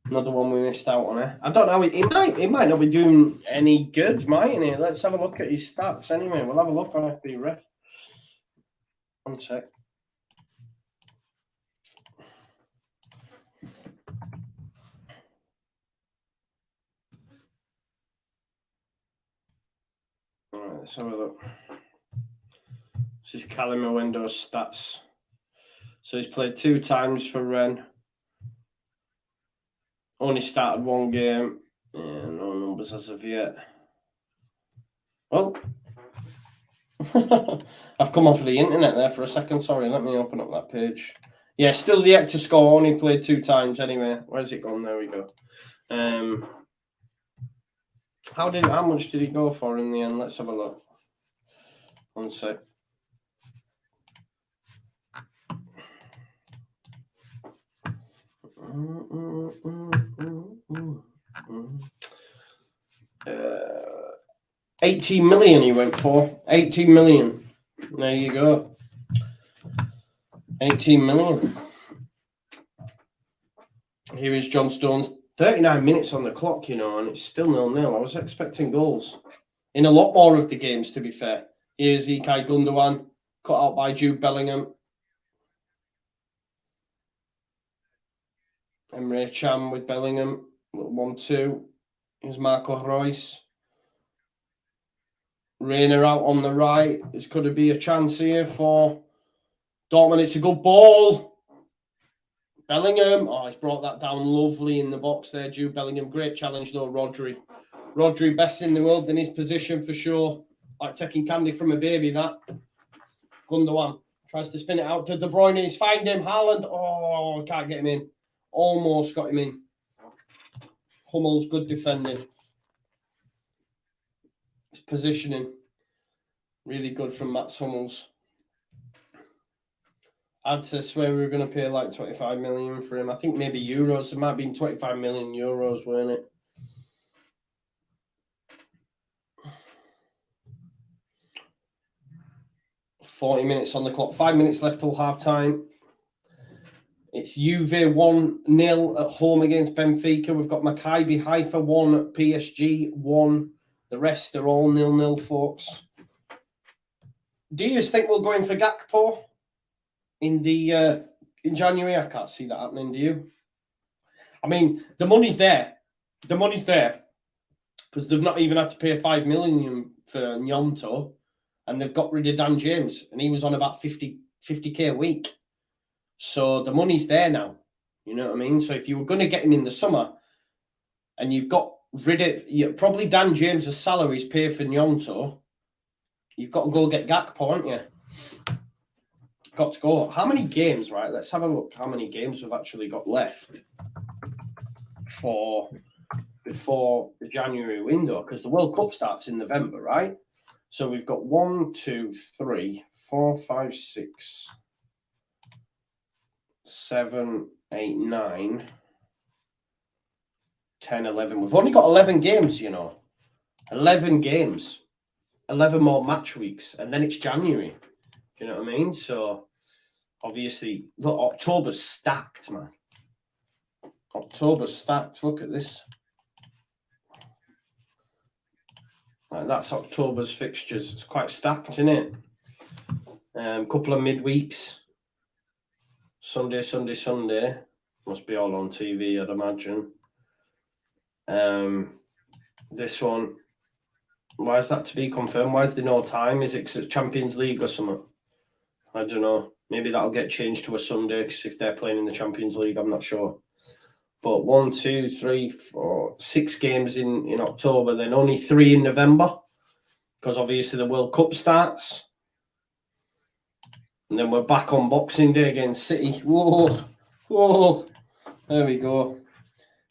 Another one we missed out on, eh? I don't know. He might not be doing any good, mightn't he? Let's have a look at his stats anyway. We'll have a look on FB Ref. 1 sec. All right, let's have a look. This is Kalvin Phillips' stats. So he's played 2 times for Rennes. Only started 1 game. Yeah, no numbers as of yet. Well, I've come off of the internet there for a second. Sorry, let me open up that page. Yeah, still yet to score. Only played 2 times anyway. Where's it gone? There we go. How much did he go for in the end? Let's have a look. 1 sec. Uh, 18 million he went for. 18 million. There you go. 18 million. Here is John Stones. 39 minutes on the clock, you know, and it's still 0-0. I was expecting goals in a lot more of the games, to be fair. Here's Ilkay Gundogan, cut out by Jude Bellingham. Emre Can with Bellingham. 1-2. Here's Marco Reus. Reina out on the right. There's going to be a chance here for Dortmund. It's a good ball. Bellingham. Oh, he's brought that down lovely in the box there, Jude Bellingham. Great challenge, though, Rodri. Rodri, best in the world in his position for sure. Like taking candy from a baby, that. Gundogan tries to spin it out to De Bruyne. He's finding him. Haaland. Oh, can't get him in. Almost got him in. Hummels, good defending. His positioning, really good from Mats Hummels. I'd swear we were going to pay like 25 million for him. I think maybe euros. It might have been 25 million euros, weren't it? $40 minutes on the clock. 5 minutes left till half time. It's Juve 1-0 at home against Benfica. We've got Maccabi Haifa 1, PSG 1. The rest are all 0-0, folks. Do you think we'll go in for Gakpo in January? I can't see that happening, do you? I mean, the money's there. The money's there because they've not even had to pay 5 million for Gnonto, and they've got rid of Dan James, and he was on about 50k a week. So the money's there now. You know what I mean? So if you were going to get him in the summer, and you've got rid of probably Dan James' salaries pay for Gnonto, you've got to go get Gakpo, haven't you? Got to go. How many games, right? Let's have a look. How many games we've actually got left before the January window? Because the World Cup starts in November, right? So we've got 1, 2, 3, 4, 5, 6, 7, 8, 9, 10, 11. We've only got 11 games, you know. 11 games. 11 more match weeks. And then it's January. Do you know what I mean? So, obviously, look, October's stacked, man. October's stacked. Look at this. Like, that's October's fixtures. It's quite stacked, isn't it? Couple of midweeks. Sunday. Must be all on TV, I'd imagine. This one, why is that to be confirmed? Why is there no time? Is it 'cause it's Champions League or something? I don't know. Maybe that'll get changed to a Sunday because if they're playing in the Champions League, I'm not sure. But 1, 2, 3, 4, 6 games in October, then only 3 in November because obviously the World Cup starts. And then we're back on Boxing Day against City. Whoa, whoa, there we go.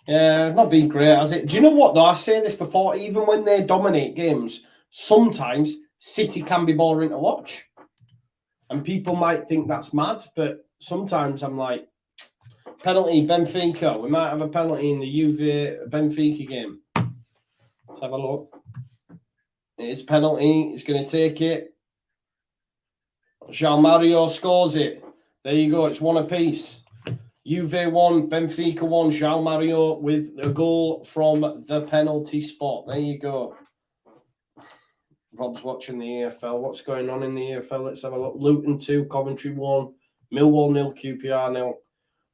Yeah, not been great, has it? Do you know what, though? I say this before, even when they dominate games, sometimes City can be boring to watch. And people might think that's mad, but sometimes I'm like, penalty, Benfica. We might have a penalty in the Juve Benfica game. Let's have a look. It's penalty. It's going to take it. João Mario scores it. There you go. It's 1 apiece. Juve 1, Benfica 1. João Mario with a goal from the penalty spot. There you go. Rob's watching the EFL. What's going on in the EFL? Let's have a look. Luton 2, Coventry 1, Millwall 0, QPR 0,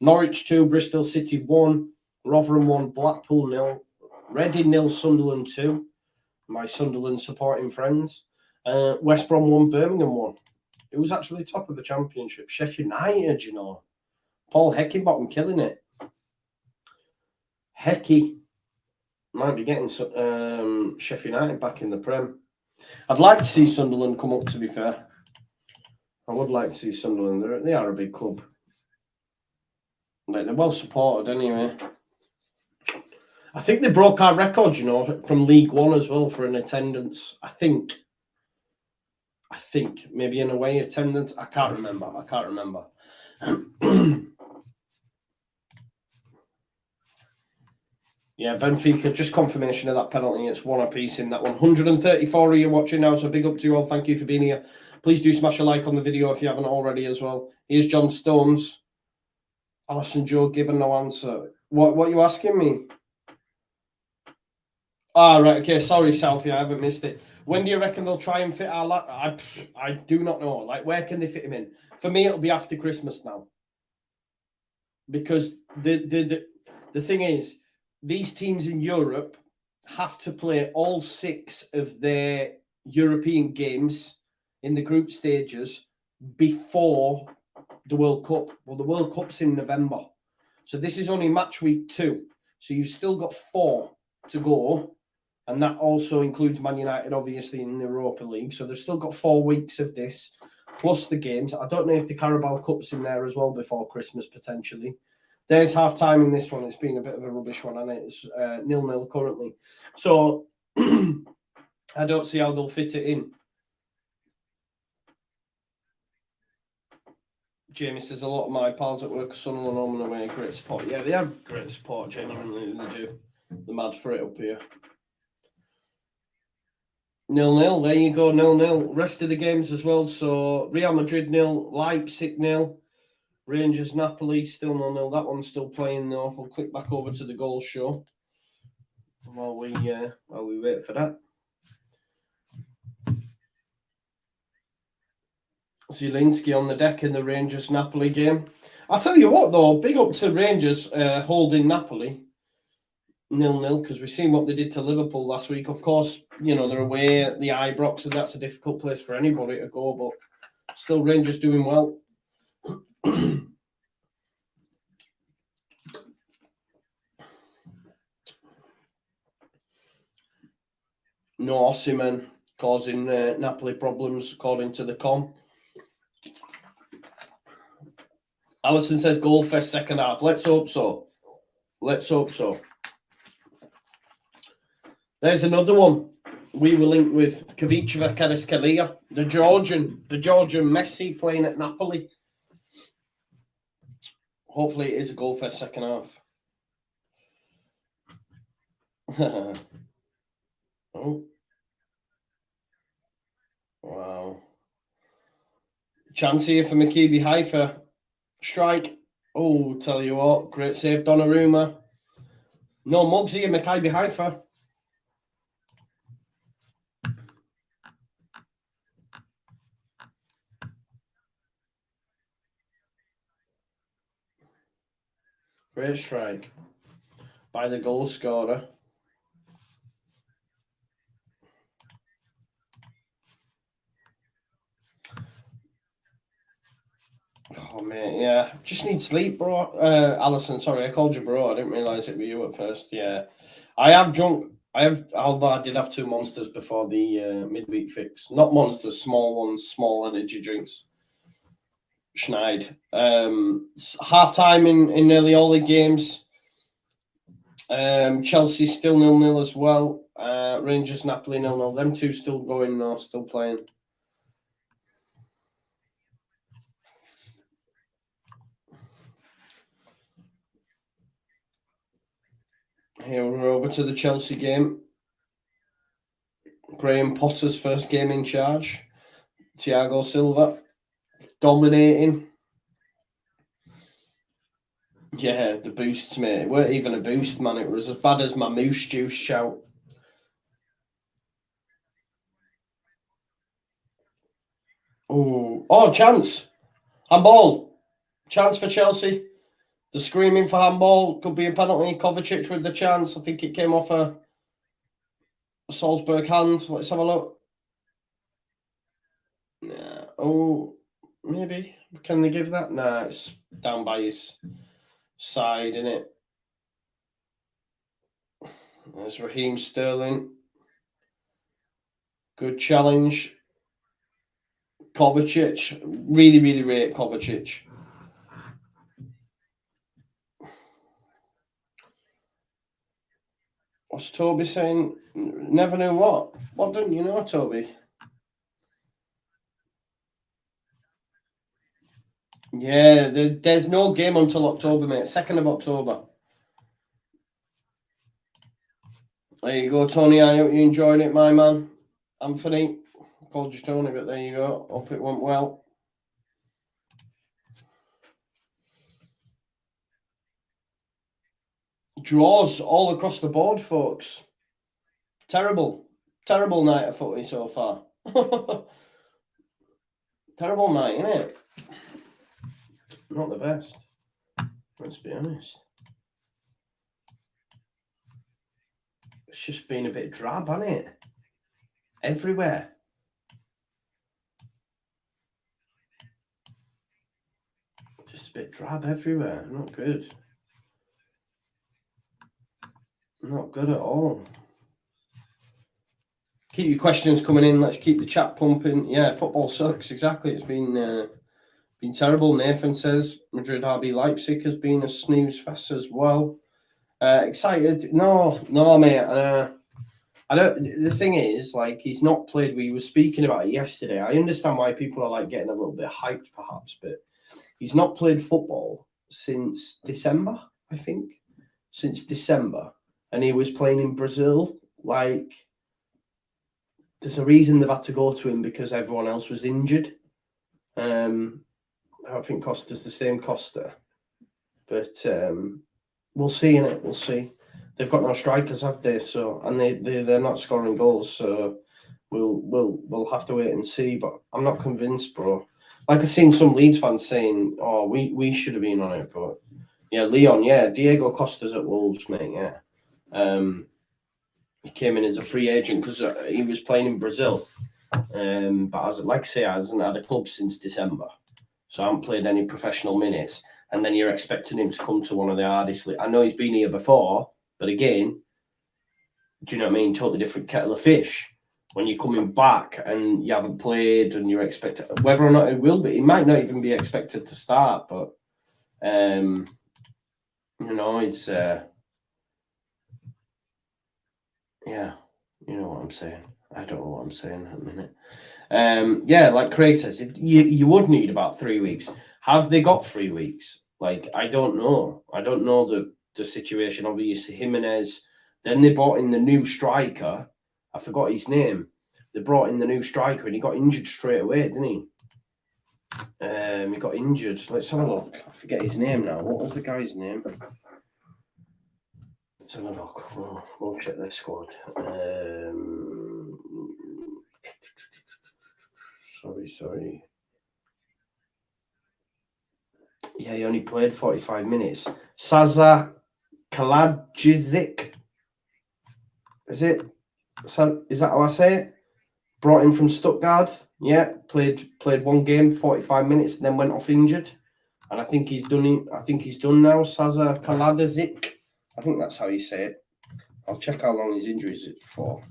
Norwich 2, Bristol City 1, Rotherham 1, Blackpool 0, Reading 0, Sunderland 2. My Sunderland supporting friends. West Brom 1, Birmingham 1. It was actually top of the Championship. Sheffield United, you know. Paul Heckingbottom killing it. Hecky might be getting Sheffield United back in the Prem. I'd like to see Sunderland come up, to be fair. I would like to see Sunderland. They are a big club. Like, they're well supported anyway. I think they broke our record, you know, from League One as well for an attendance. I think maybe an away attendance. I can't remember. Yeah, Benfica, just confirmation of that penalty. It's 1 apiece in that one. 134 of you watching now, so big up to you all. Thank you for being here. Please do smash a like on the video if you haven't already as well. Here's John Stones. Alison Joe given no answer. What are you asking me? Ah, right, okay. Sorry, Southie, I haven't missed it. When do you reckon they'll try and fit our lad? I do not know. Like, where can they fit him in? For me, it'll be after Christmas now. Because the thing is, these teams in Europe have to play all 6 of their European games in the group stages before the World Cup. Well, the World Cup's in November. So this is only match week 2. So you've still got 4 to go. And that also includes Man United, obviously, in the Europa League. So they've still got 4 weeks of this, plus the games. I don't know if the Carabao Cup's in there as well before Christmas, potentially. There's half-time in this one. It's been a bit of a rubbish one, and it's 0-0 currently. So I don't see how they'll fit it in. Jamie says, a lot of my pals at work are Sunderland home and away, great support. Yeah, they have great support, genuinely, they do. They're mad for it up here. 0-0, there you go, 0-0. Rest of the games as well. So Real Madrid 0, Leipzig 0, Rangers Napoli still 0-0. That one's still playing though. We'll click back over to the goal show while we wait for that. Zielinski on the deck in the Rangers Napoli game. I'll tell you what though, big up to Rangers holding Napoli 0-0, because we've seen what they did to Liverpool last week. Of course, you know, they're away at the Ibrox, and that's a difficult place for anybody to go, but still Rangers doing well. No Osimhen causing Napoli problems, according to the com. Alison says goal fest second half. Let's hope so. Let's hope so. There's another one. We were linked with Kavicheva Kvaratskhelia, the Georgian Messi playing at Napoli. Hopefully it is a goal fest second half. Oh. Wow. Chance here for Maccabi Haifa. Strike. Oh, tell you what. Great save, Donnarumma. No mugs here, Maccabi Haifa. Great strike by the goal scorer. Oh, mate, yeah. Just need sleep, bro. Alison, sorry, I called you bro. I didn't realise it was you at first. Yeah. I have drunk. Although I did have 2 monsters before the midweek fix. Not monsters, small ones, small energy drinks. Schneid. Half time in nearly all the games. Chelsea still 0-0 as well. Rangers, Napoli 0-0. Them two still going though, still playing. Here we're over to the Chelsea game. Graham Potter's first game in charge. Thiago Silva dominating. Yeah, the boosts, mate. It weren't even a boost, man. It was as bad as my moose juice shout. Oh, chance. Handball. Chance for Chelsea. The screaming for handball. Could be a penalty. Kovacic with the chance. I think it came off a Salzburg hand. Let's have a look. Nah. Oh, maybe. Can they give that? Nah, it's down by his side, innit? There's Raheem Sterling. Good challenge. Kovacic. Really, really rate Kovacic. What's Toby saying? Never knew what? What didn't you know, Toby? Yeah, there's no game until October, mate. 2nd of October. There you go, Tony. I hope you enjoyed it, my man. Anthony. Called you Tony, but there you go. Hope it went well. Draws all across the board, folks. Terrible night of footy so far. Terrible night, innit? Not the best. Let's be honest. It's just been a bit drab, hasn't it? Everywhere. Just a bit drab everywhere. Not good. Not good at all. Keep your questions coming in. Let's keep the chat pumping. Yeah, football sucks. Exactly. It's been terrible. Nathan says Madrid RB Leipzig has been a snooze fest as well. Excited? No, mate. I don't. The thing is, like, he's not played. We were speaking about it yesterday. I understand why people are like getting a little bit hyped, perhaps, but he's not played football since December. I think since December, and he was playing in Brazil. Like, there's a reason they've had to go to him because everyone else was injured. I don't think Costa's the same Costa, but we'll see, innit? We'll see. They've got no strikers, have they? So, and they're not scoring goals, so we'll have to wait and see. But I'm not convinced, bro. Like, I've seen some Leeds fans saying, "Oh, we should have been on it," but yeah, Leon, yeah, Diego Costa's at Wolves, mate. Yeah, he came in as a free agent because he was playing in Brazil, but like I say, hasn't had a club since December, so I haven't played any professional minutes. And then you're expecting him to come to one of the hardest. I know he's been here before, but again, do you know what I mean? Totally different kettle of fish. When you're coming back and you haven't played and you're expected, whether or not it will be, he might not even be expected to start, but you know, it's yeah, you know what I'm saying. I don't know what I'm saying at a minute. Yeah, like Craig says, you would need about 3 weeks. Have they got 3 weeks? Like, I don't know. I don't know the situation. Obviously, Jimenez. Then they brought in the new striker. I forgot his name. They brought in the new striker and he got injured straight away, didn't he? He got injured. Let's have a look. I forget his name now. What was the guy's name? Let's have a look. We'll check their squad. Sorry. Yeah, he only played 45 minutes. Saza Kalajidzic. Is it? Is that how I say it? Brought in from Stuttgart. Yeah, played one game, 45 minutes, and then went off injured. And I think he's done it. I think he's done now. Saza Kaladazik. I think that's how you say it. I'll check how long his injury is for.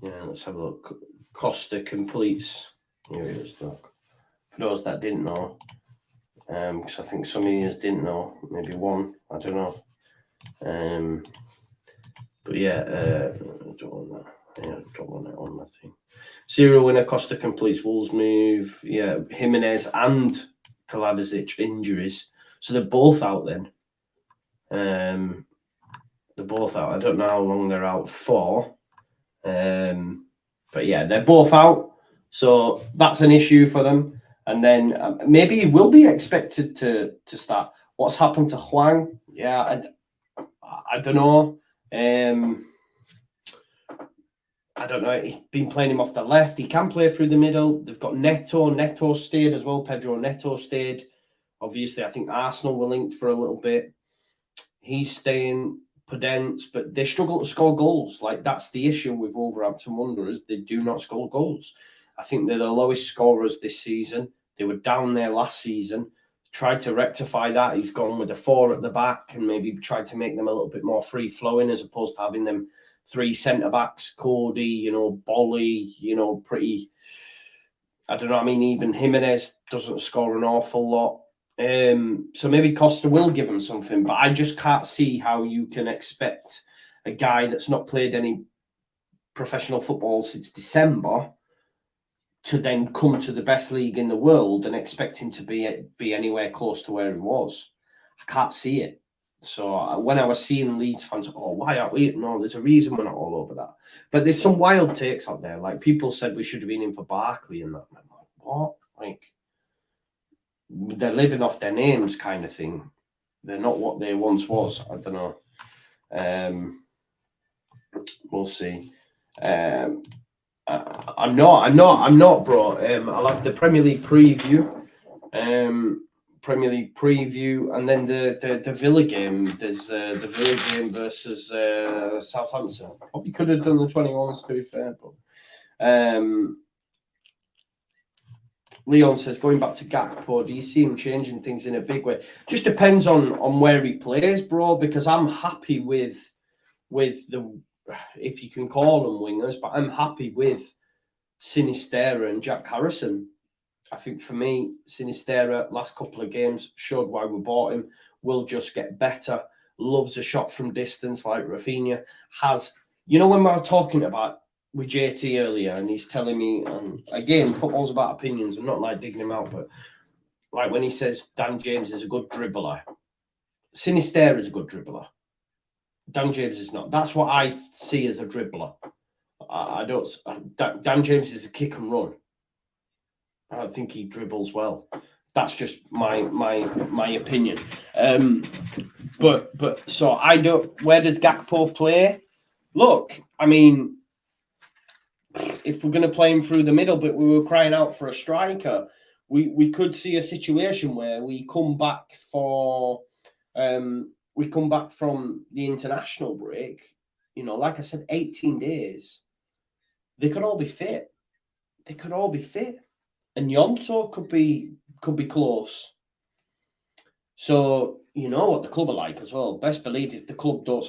Yeah, let's have a look. Costa completes. Here it is, look. For those that didn't know, because I think some of you didn't know, maybe one, I don't know. But yeah, I don't want that. Yeah, I don't want it on my thing. Serial winner, Costa completes Wolves move. Yeah, Jimenez and Kaladazic injuries. So they're both out then. They're both out. I don't know how long they're out for. But yeah, they're both out. So that's an issue for them. And then maybe he will be expected to start. What's happened to Huang? Yeah, I don't know. I don't know. He's been playing him off the left. He can play through the middle. They've got Neto. Neto stayed as well. Pedro Neto stayed. Obviously, I think Arsenal were linked for a little bit. He's staying. Podence, but they struggle to score goals. Like, that's the issue with Wolverhampton Wanderers. They do not score goals. I think they're the lowest scorers this season. They were down there last season. Tried to rectify that. He's gone with a 4 at the back and maybe tried to make them a little bit more free-flowing as opposed to having them 3 centre-backs, Cody, Bolly, pretty... I don't know. I mean, even Jimenez doesn't score an awful lot. So maybe Costa will give him something, but I just can't see how you can expect a guy that's not played any professional football since December to then come to the best league in the world and expect him to be anywhere close to where he was. I can't see it. So when I was seeing Leeds fans, why aren't we? No, there's a reason we're not all over that. But there's some wild takes out there. Like, people said we should have been in for Barkley and that. And I'm like, what? Like, they're living off their names kind of thing. They're not what they once was. I don't know. We'll see. I'm not, bro. I'll have the Premier League preview. And then the Villa game. There's the Villa game versus Southampton. Probably could have done the 21s, to be fair, but Leon says, going back to Gakpo, do you see him changing things in a big way? Just depends on where he plays, bro, because I'm happy with the, if you can call them wingers, but I'm happy with Sinisterra and Jack Harrison. I think for me, Sinisterra, last couple of games, showed why we bought him, will just get better, loves a shot from distance like Rafinha has. When we were talking about with JT earlier, and he's telling me, and again, football's about opinions. I'm not like digging him out, but like when he says Dan James is a good dribbler, Sinisterra is a good dribbler. Dan James is not. That's what I see as a dribbler. I don't. Dan James is a kick and run. I don't think he dribbles well. That's just my opinion. But so I don't. Where does Gakpo play? Look, I mean, if we're going to play him through the middle, but we were crying out for a striker, we could see a situation where we come back from the international break. Like I said, 18 days. They could all be fit. And Yonto could be close. So you know what the club are like as well. Best believe if the club don't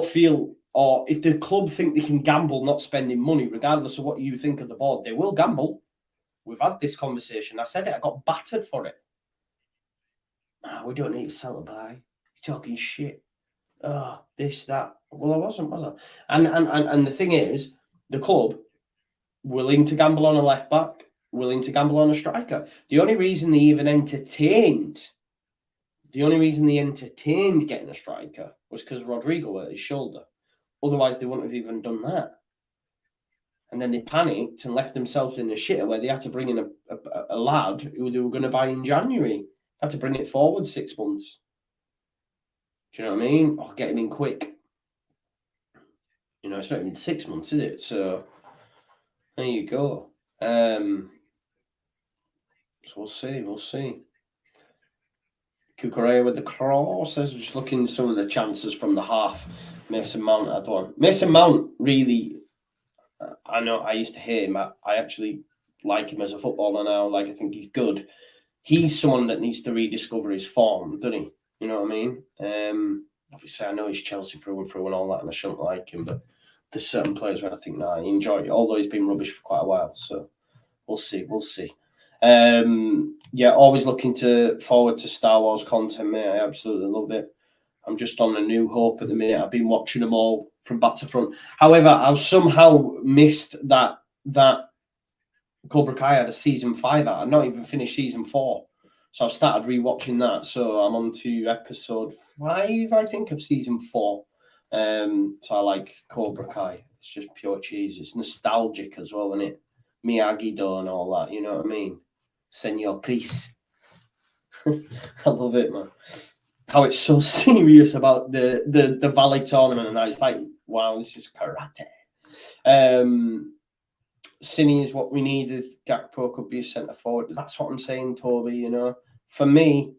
feel, or if the club think they can gamble not spending money, regardless of what you think of the board, they will gamble. We've had this conversation. I said it. I got battered for it. We don't need to sell to buy. You're talking shit. This, that. Well, I wasn't, was I? And the thing is, the club willing to gamble on a left back, willing to gamble on a striker. The only reason they even entertained getting a striker was because Rodrigo at his shoulder. Otherwise, they wouldn't have even done that. And then they panicked and left themselves in a shitter where they had to bring in a lad who they were going to buy in January. Had to bring it forward 6 months. Do you know what I mean? Or get him in quick. It's not even 6 months, is it? So there you go. So we'll see. Cucurella with the crosses. Just looking at some of the chances from the half. Mason Mount had one. Mason Mount, really, I know I used to hate him. I actually like him as a footballer now. Like, I think he's good. He's someone that needs to rediscover his form, doesn't he? You know what I mean? Obviously, I know he's Chelsea through and all that, and I shouldn't like him, but there's certain players where I think, I enjoy it, although he's been rubbish for quite a while. So we'll see. Always looking forward to Star Wars content, mate. I absolutely love it. I'm just on A New Hope at the minute. I've been watching them all from back to front. However, I've somehow missed that Cobra Kai had a season 5 out. I've not even finished season 4. So I've started rewatching that. So I'm on to episode 5, I think, of season 4. So I like Cobra Kai. It's just pure cheese. It's nostalgic as well, isn't it? Miyagi-Do and all that, you know what I mean? Senor Chris. I love it, man. How it's so serious about the Valley tournament and that. It's like, wow, this is karate. Cine is what we needed. Gakpo could be a centre forward. That's what I'm saying, Toby, you know. For me,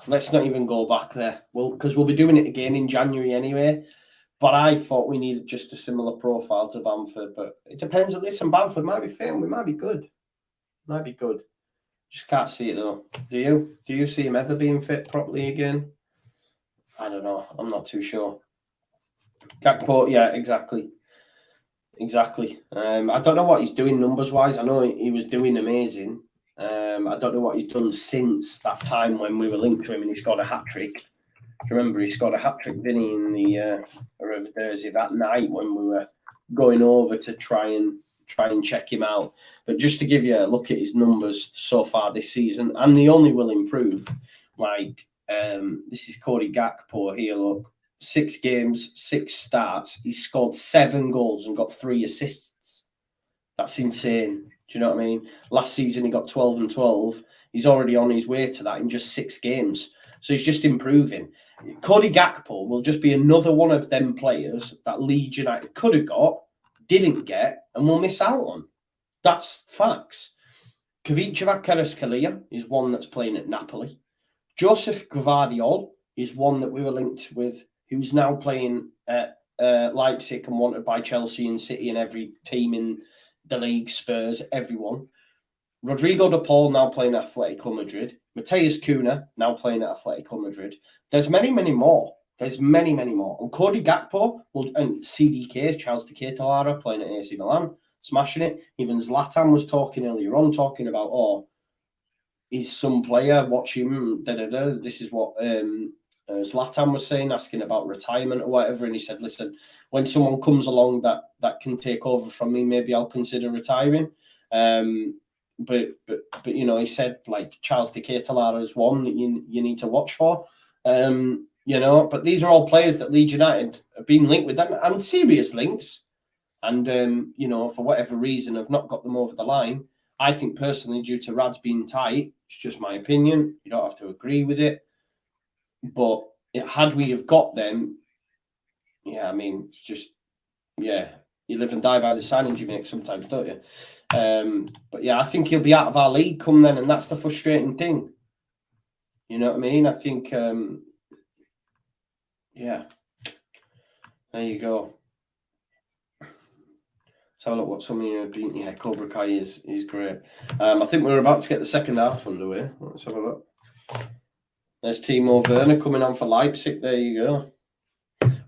let's not even go back there. Because we'll be doing it again in January anyway. But I thought we needed just a similar profile to Bamford. But it depends on this. And Bamford might be fit. We might be good. Just can't see it, though. Do you? Do you see him ever being fit properly again? I don't know. I'm not too sure. Gakpo, yeah, exactly. I don't know what he's doing numbers-wise. I know he was doing amazing. I don't know what he's done since that time when we were linked to him and he scored a hat-trick. Remember, he scored a hat-trick, didn't he, in the Thursday that night when we were going over to try and check him out. But just to give you a look at his numbers so far this season, and they only will improve. Like, this is Cody Gakpo here, look. 6 games, 6 starts. He's scored 7 goals and got 3 assists. That's insane. Do you know what I mean? Last season, he got 12 and 12. He's already on his way to that in just 6 games. So he's just improving. Cody Gakpo will just be another one of them players that Leeds United could have got, didn't get, and will miss out on. That's facts. Kvicha Kvaratskhelia is one that's playing at Napoli. Joseph Gvardiol is one that we were linked with, who's now playing at Leipzig and wanted by Chelsea and City and every team in the league, Spurs, everyone. Rodrigo de Paul now playing at Atletico Madrid. Mateus Cunha now playing at Atletico Madrid. There's many more. And Cody Gakpo and CDK, Charles de Ketelaere, playing at AC Milan, smashing it. Even Zlatan was talking earlier on, talking about, he's some player, watch him, This is what Zlatan was saying, asking about retirement or whatever. And he said, listen, when someone comes along that can take over from me, maybe I'll consider retiring. But you know, he said, like, Charles de Ketelaere is one that you need to watch for. You know, but these are all players that Leeds United have been linked with and serious links. And, you know, for whatever reason, have not got them over the line. I think personally, due to Rads being tight, it's just my opinion. You don't have to agree with it. But had we have got them, yeah, I mean, it's just, yeah, you live and die by the signings you make sometimes, don't you? But yeah, I think he'll be out of our league come then, and that's the frustrating thing. You know what I mean? I think, yeah, there you go. Let's have a look what some of you are doing. Yeah, Cobra Kai is great. I think we're about to get the second half underway. Let's have a look. There's Timo Werner coming on for Leipzig. There you go.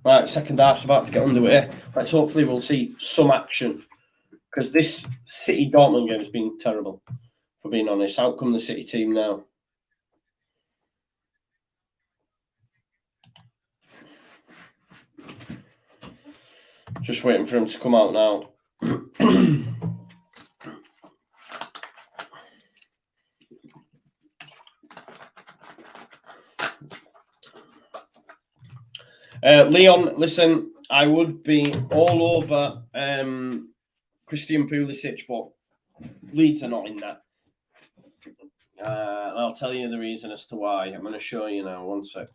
Right, second half's about to get underway. Right, so hopefully we'll see some action. Because this City Dortmund game has been terrible, for being honest. Out come the City team now. Just waiting for him to come out now. Leon, listen, I would be all over Christian Pulisic, but Leeds are not in that. I'll tell you the reason as to why. I'm going to show you now. One sec.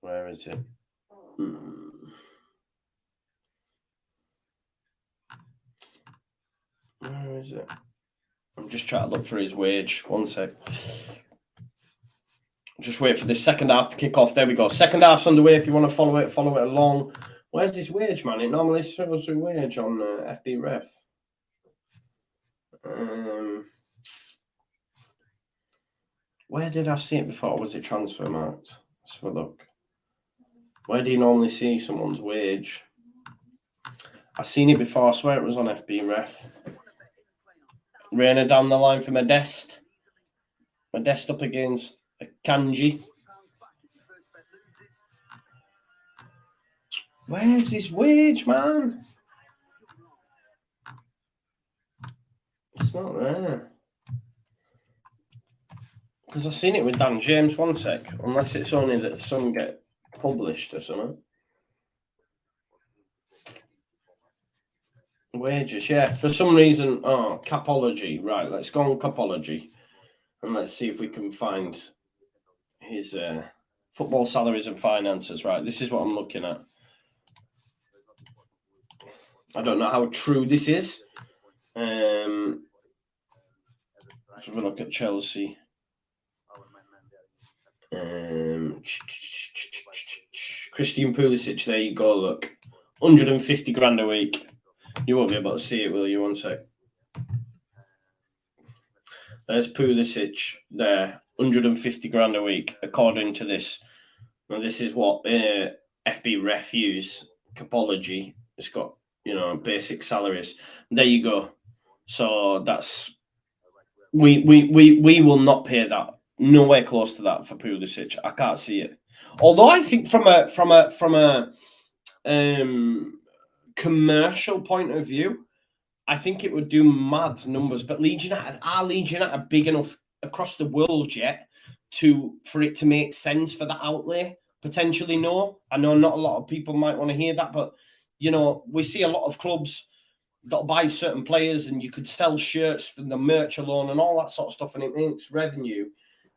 Where is it? is it? I'm just trying to look for his wage. One sec. Just wait for the second half to kick off. There we go. Second half's underway. If you want to follow it along. Where's his wage, man? It normally shows the wage on FB Ref. Where did I see it before? Was it transfer marked? Let's have a look. Where do you normally see someone's wage? I've seen it before. I swear it was on FB Ref. Reina down the line for Modeste. Modeste up against Kanji. Where's his wage, man? It's not there. Because I've seen it with Dan James. One sec. Unless it's only that some get published or something. Wages, yeah. For some reason, Capology. Right, let's go on Capology. And let's see if we can find his football salaries and finances. Right, this is what I'm looking at. I don't know how true this is. Let's have a look at Chelsea. Christian Pulisic, there you go, look. 150 grand a week. You won't be able to see it, will you? One sec. There's Pulisic there. 150 grand a week, according to this. Now, this is what FB Ref use. Capology. It's got, basic salaries. There you go. So that's... We will not pay that. Nowhere close to that for Pulisic. I can't see it. Although I think from a commercial point of view, I think it would do mad numbers. But Leeds United big enough across the world yet for it to make sense for that outlay? Potentially no. I know not a lot of people might want to hear that, but we see a lot of clubs that buy certain players, and you could sell shirts for the merch alone and all that sort of stuff, and it makes revenue.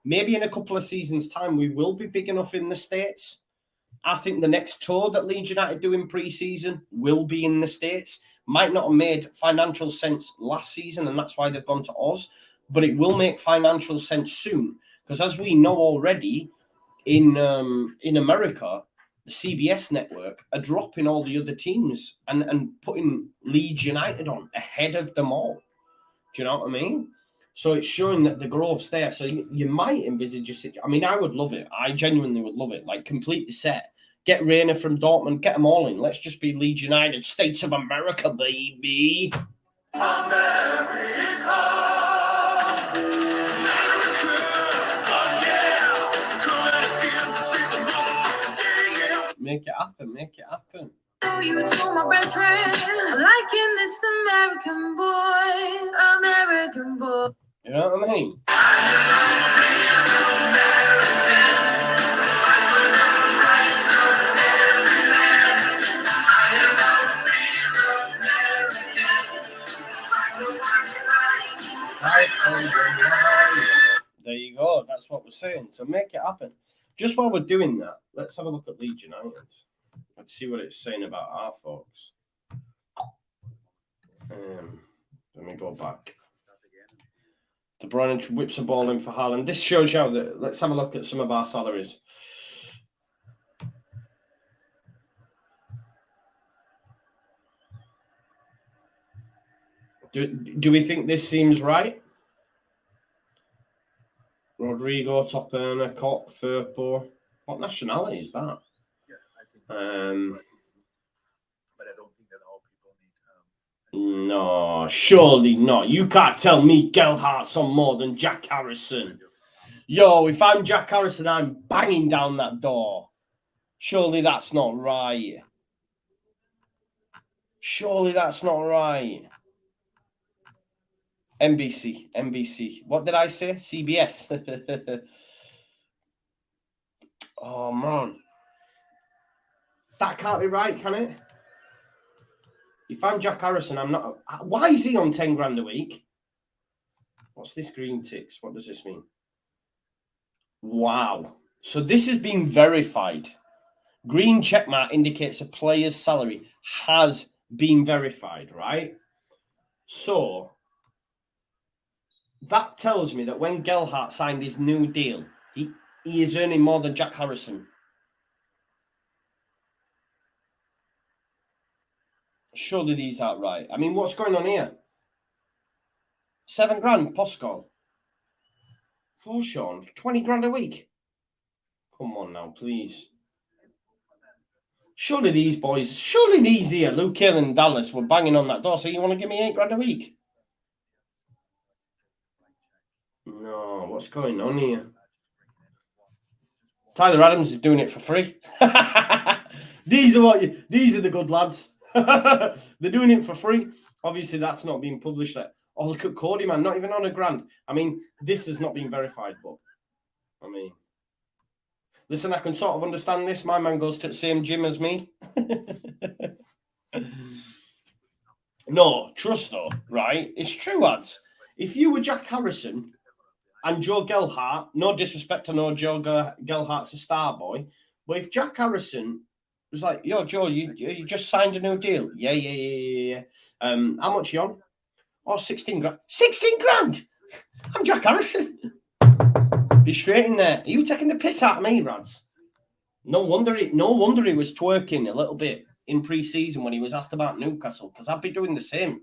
Maybe in a couple of seasons' time, we will be big enough in the States. I think the next tour that Leeds United do in pre-season will be in the States. Might not have made financial sense last season, and that's why they've gone to Oz. But it will make financial sense soon. Because as we know already, in America, the CBS network are dropping all the other teams and putting Leeds United on ahead of them all. Do you know what I mean? So it's showing that the growth's there. So you might envisage a situation. I mean, I would love it. I genuinely would love it. Like, complete the set. Get Reina from Dortmund. Get them all in. Let's just be Leeds United. States of America, baby. America. Make it happen. Make it happen. You told my brethren, I'm liking this American boy. You know what I mean? There you go. That's what we're saying. So make it happen. Just while we're doing that, let's have a look at Leeds United. Let's see what it's saying about our folks. Let me go back. De Bruyne whips a ball in for Haaland. This shows you that. Let's have a look at some of our salaries. Do we think this seems right? Rodrigo, top earner, Koch, Firpo. What nationality is that? Yeah, I think. But I don't think that all people need. No, surely not. You can't tell me Gelhardt's on more than Jack Harrison. Yo, if I'm Jack Harrison, I'm banging down that door. Surely that's not right. Surely that's not right. NBC. What did I say? CBS. Oh, man. That can't be right, can it? If I'm Jack Harrison, I'm not... Why is he on 10 grand a week? What's this green ticks? What does this mean? Wow. So this has been verified. Green checkmark indicates a player's salary has been verified, right? So that tells me that when Gelhardt signed his new deal, he is earning more than Jack Harrison. Surely these aren't right. I mean, what's going on here? 7 grand, Poscal. For Sean, 20 grand a week. Come on now, please. Surely these here, Luke Hill and Dallas were banging on that door. So you want to give me 8 grand a week? No, what's going on here? Tyler Adams is doing it for free. These are the good lads. They're doing it for free. Obviously, that's not being published yet. Oh, look at Cody, man, not even on a grand. I mean, this has not been verified, but I mean, listen, I can sort of understand this. My man goes to the same gym as me. No, trust though, right? It's true, lads. If you were Jack Harrison and Joe Gelhardt, no disrespect to no Joe Gelhardt's a star boy, but if Jack Harrison was like, yo, Joe, you just signed a new deal. Yeah. How much you on? Oh, 16 grand. 16 grand! I'm Jack Harrison. Be straight in there. Are you taking the piss out of me, Rads? No wonder he was twerking a little bit in pre-season when he was asked about Newcastle, because I'd be doing the same.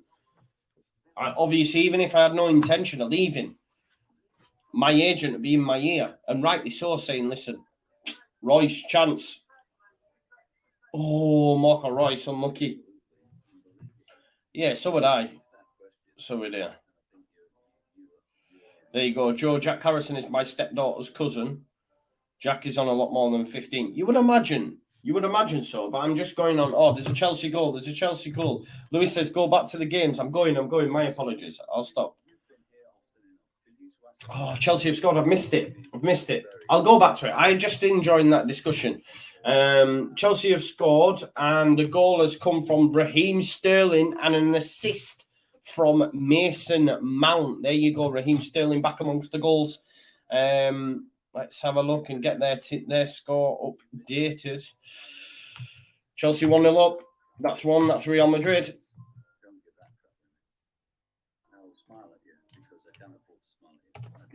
Obviously, even if I had no intention of leaving, my agent would be in my ear, and rightly so, saying, listen, Royce, chance. Oh, Marco Royce, unlucky. Yeah, so would I. So would I. There you go. Joe, Jack Harrison is my stepdaughter's cousin. Jack is on a lot more than 15. You would imagine so, but I'm just going on. Oh, there's a Chelsea goal. Lewis says, go back to the games. I'm going. My apologies. I'll stop. Oh, Chelsea have scored. I've missed it. I'll go back to it. I just enjoyed that discussion. Chelsea have scored, and the goal has come from Raheem Sterling and an assist from Mason Mount. There you go, Raheem Sterling back amongst the goals. Let's have a look and get their score updated. Chelsea 1-0 up. That's one. That's Real Madrid.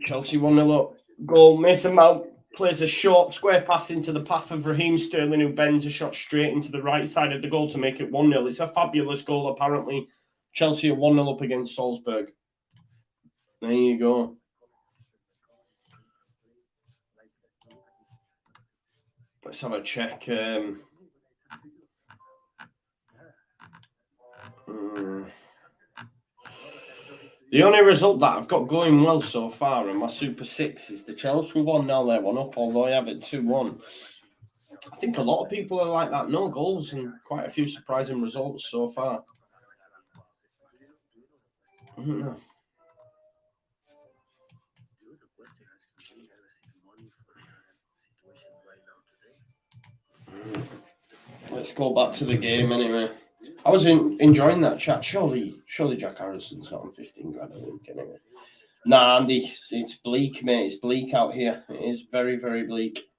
Chelsea 1-0 up. Goal. Mason Mount plays a short square pass into the path of Raheem Sterling, who bends a shot straight into the right side of the goal to make it 1-0. It's a fabulous goal, apparently. Chelsea are 1-0 up against Salzburg. There you go. Let's have a check. The only result that I've got going well so far in my Super 6 is the Chelsea one. Now they're 1 up, although I have it 2-1. I think a lot of people are like that. No goals and quite a few surprising results so far. I don't know. Let's go back to the game anyway. I was enjoying that chat. Surely Jack Harrison's not on 15 grand a week anyway. Nah, Andy, it's bleak, mate. It's bleak out here. It is very, very bleak.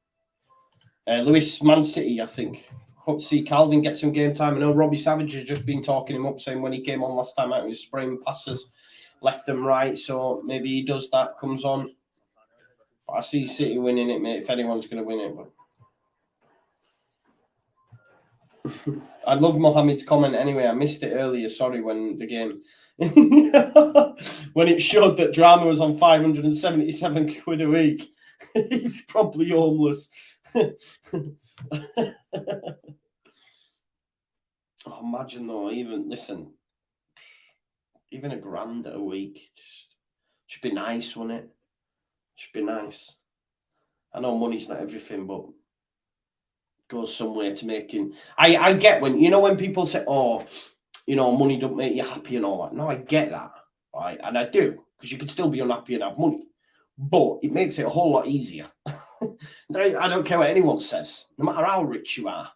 Lewis, Man City, I think. Hope to see Kalvin get some game time. I know Robbie Savage has just been talking him up, saying when he came on last time out, he was spraying passes left and right. So maybe he does that, comes on. But I see City winning it, mate, if anyone's going to win it. But I love Mohammed's comment anyway. I missed it earlier. Sorry, when the game when it showed that Drama was on 577 quid a week. He's probably homeless. Oh, imagine though, even a grand a week should be nice, wouldn't it? Should be nice. I know money's not everything, but goes somewhere to making. I get when people say, oh, money don't make you happy and all that. No, I get that, right? And I do, because you could still be unhappy and have money, but it makes it a whole lot easier. I don't care what anyone says, no matter how rich you are.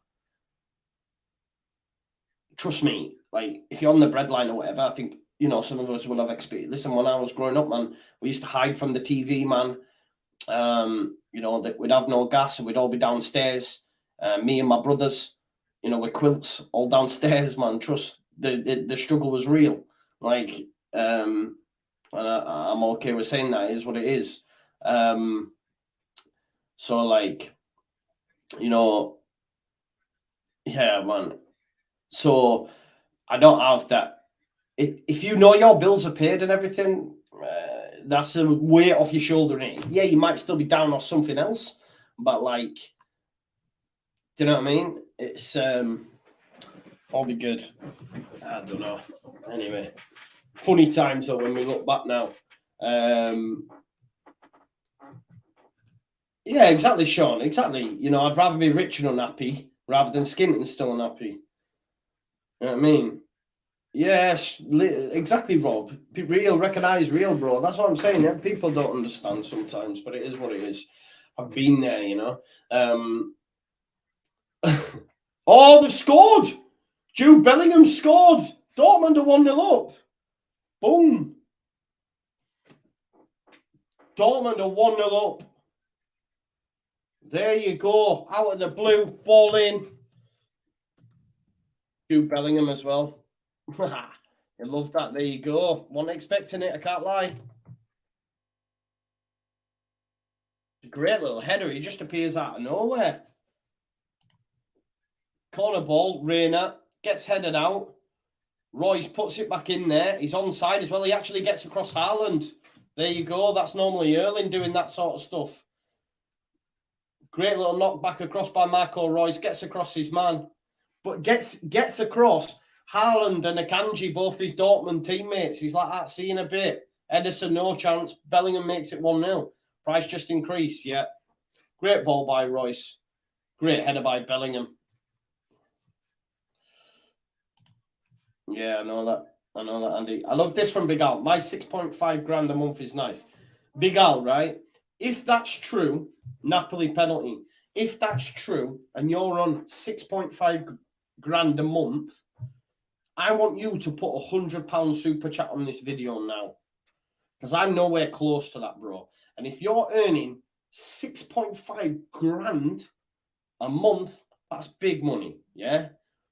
Trust me, like if you're on the breadline or whatever, I think some of us will have experienced. Listen, when I was growing up, man, we used to hide from the TV, man. That we'd have no gas and we'd all be downstairs. Me and my brothers, with quilts all downstairs, man. Trust the struggle was real. Like And I'm okay with saying that. It is what it is. So, like, you know, yeah, man. So I don't have that. If you know your bills are paid and everything, that's a weight off your shoulder, innit? Yeah, you might still be down off something else, but like, do you know what I mean? It's all be good. I don't know. Anyway, funny times though when we look back now. Yeah, exactly, Sean. Exactly. You know, I'd rather be rich and unhappy rather than skint and still unhappy. You know what I mean? Yes, exactly, Rob. Real, recognize real, bro. That's what I'm saying. Yeah? People don't understand sometimes, but it is what it is. I've been there, you know. Oh, they've scored. Jude Bellingham scored. Dortmund are 1-0 up. Boom. Dortmund are 1-0 up. There you go. Out of the blue. Ball in. Jude Bellingham as well. I love that. There you go. Wasn't expecting it. I can't lie. A great little header. He just appears out of nowhere. Corner ball. Reina gets headed out. Royce puts it back in there. He's onside as well. He actually gets across Haaland. There you go. That's normally Erling doing that sort of stuff. Great little knockback across by Marco Royce. Gets across his man. But gets across Haaland and Akanji, both his Dortmund teammates. He's like that. See in a bit. Ederson, no chance. Bellingham makes it 1-0. Price just increased, yeah. Great ball by Royce. Great header by Bellingham. Yeah, I know that. I know that, Andy. I love this from Big Al. My 6.5 grand a month is nice. Big Al, right? If that's true, Napoli penalty. If that's true, and you're on 6.5 grand a month, I want you to put £100 super chat on this video now. Because I'm nowhere close to that, bro. And if you're earning 6.5 grand a month, that's big money, yeah?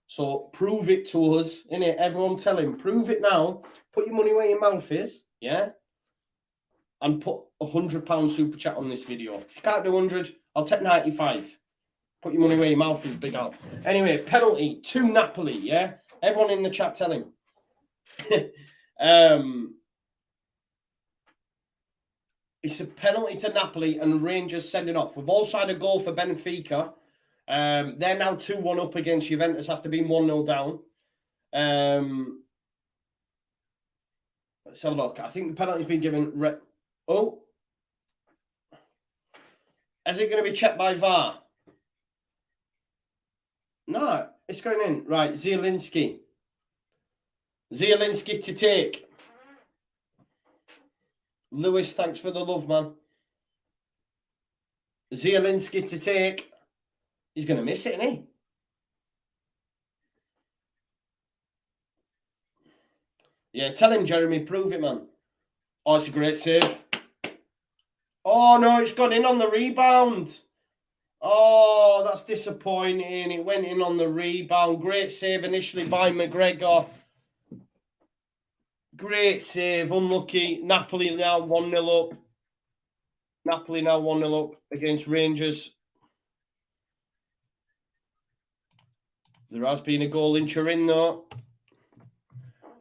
So prove it to us, innit? Everyone tell him, prove it now. Put your money where your mouth is, yeah? And put £100 super chat on this video. If you can't do 100, I'll take 95. Put your money where your mouth is, Big Al. Anyway, penalty to Napoli, yeah? Everyone in the chat tell him. It's a penalty to Napoli and Rangers sending off. We've also had a goal for Benfica. They're now 2-1 up against Juventus after being 1-0 down. Let's have a look. I think the penalty's been given. Oh. Is it going to be checked by VAR? No, it's going in. Right, Zielinski. Zielinski to take. Lewis, thanks for the love, man. Zielinski to take. He's going to miss it, isn't he? Yeah, tell him, Jeremy. Prove it, man. Oh, it's a great save. Oh, no, it's gone in on the rebound. Oh, that's disappointing. It went in on the rebound. Great save initially by McGregor. Great save. Unlucky. Napoli now 1-0 up. Napoli now 1-0 up against Rangers. There has been a goal in Turin, though.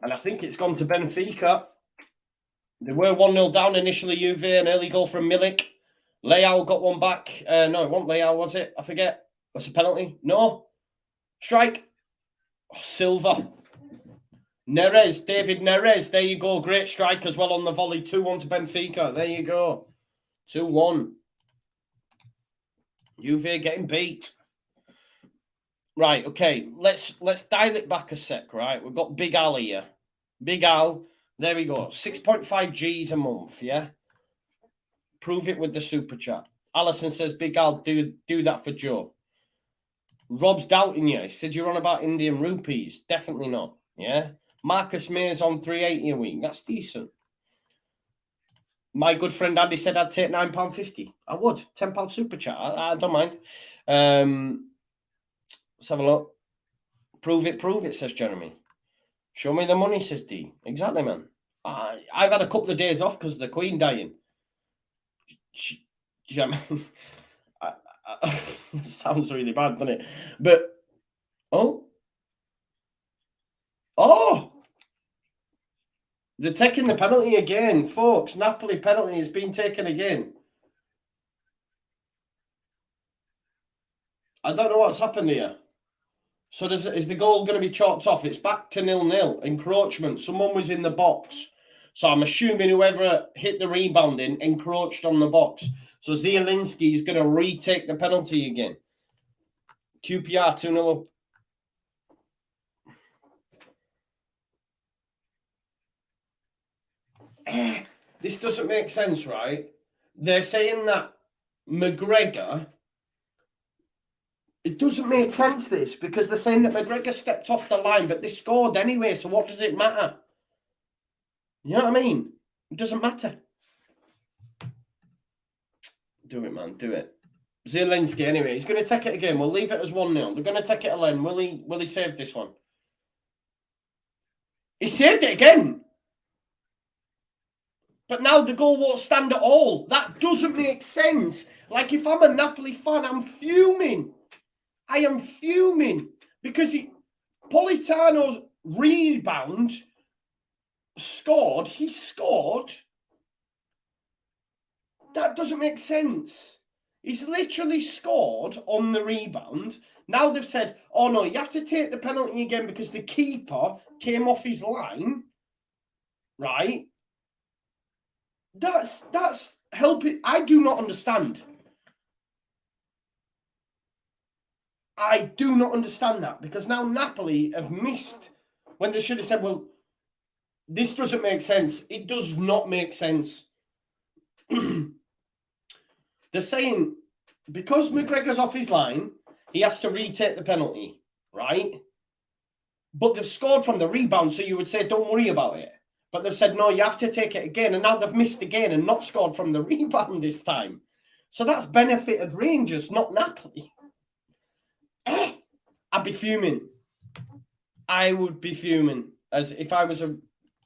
And I think it's gone to Benfica. They were 1-0 down initially, Juve. An early goal from Milik. Leao got one back. No, it wasn't Leao, was it? I forget. That's a penalty. No. Strike. Oh, Silva. Neres. David Neres. There you go. Great strike as well on the volley. 2-1 to Benfica. There you go. 2-1. Juve getting beat. Right, okay. Let's dial it back a sec, right? We've got Big Al here. Big Al. There we go. 6.5 G's a month, yeah? Prove it with the super chat. Alison says, Big Al, do that for Joe. Rob's doubting you. He said you're on about Indian rupees. Definitely not, yeah? Marcus Mayer's on 380 a week. That's decent. My good friend Andy said I'd take £9.50. I would. £10 super chat. I don't mind. Let's have a look. Prove it, says Jeremy. Show me the money, says D. Exactly, man. I've had a couple of days off because of the Queen dying. Yeah, sounds really bad, doesn't it? But oh, they're taking the penalty again, folks. Napoli penalty has been taken again. I don't know what's happened here. So is the goal going to be chalked off? It's back to 0-0. Encroachment. Someone was in the box. So I'm assuming whoever hit the rebounding encroached on the box. So Zielinski is going to retake the penalty again. QPR 2-0 up. This doesn't make sense, right? They're saying that McGregor... It doesn't make sense, this, because they're saying that McGregor stepped off the line, but they scored anyway, so what does it matter? You know what I mean? It doesn't matter. Do it, man. Do it. Zielinski, anyway. He's going to take it again. We'll leave it as 1-0. They're going to take it again. Will he save this one? He saved it again. But now the goal won't stand at all. That doesn't make sense. Like, if I'm a Napoli fan, I'm fuming. I am fuming. Because Politano's rebound scored. He scored. That doesn't make sense. He's literally scored on the rebound. Now they've said, oh no, you have to take the penalty again because the keeper came off his line. Right? That's helping. I do not understand. I do not understand that because now Napoli have missed when they should have said, well, this doesn't make sense. It does not make sense. They're saying because McGregor's off his line, he has to retake the penalty, right? But they've scored from the rebound, so you would say, don't worry about it. But they've said, no, you have to take it again. And now they've missed again and not scored from the rebound this time. So that's benefited Rangers, not Napoli. I'd be fuming. I would be fuming. As if I was a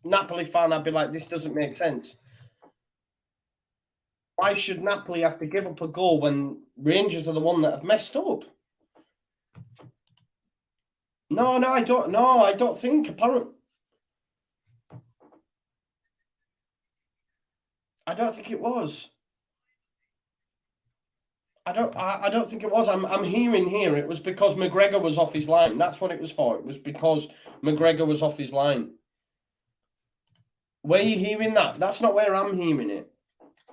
Napoli fan, I'd be like, this doesn't make sense. Why should Napoli have to give up a goal when Rangers are the one that have messed up? No, I don't. No, I don't think. Apparently, I don't think it was. I don't think it was. I'm hearing here it was because McGregor was off his line. That's what it was for. It was because McGregor was off his line. Where are you hearing that? That's not where I'm hearing it.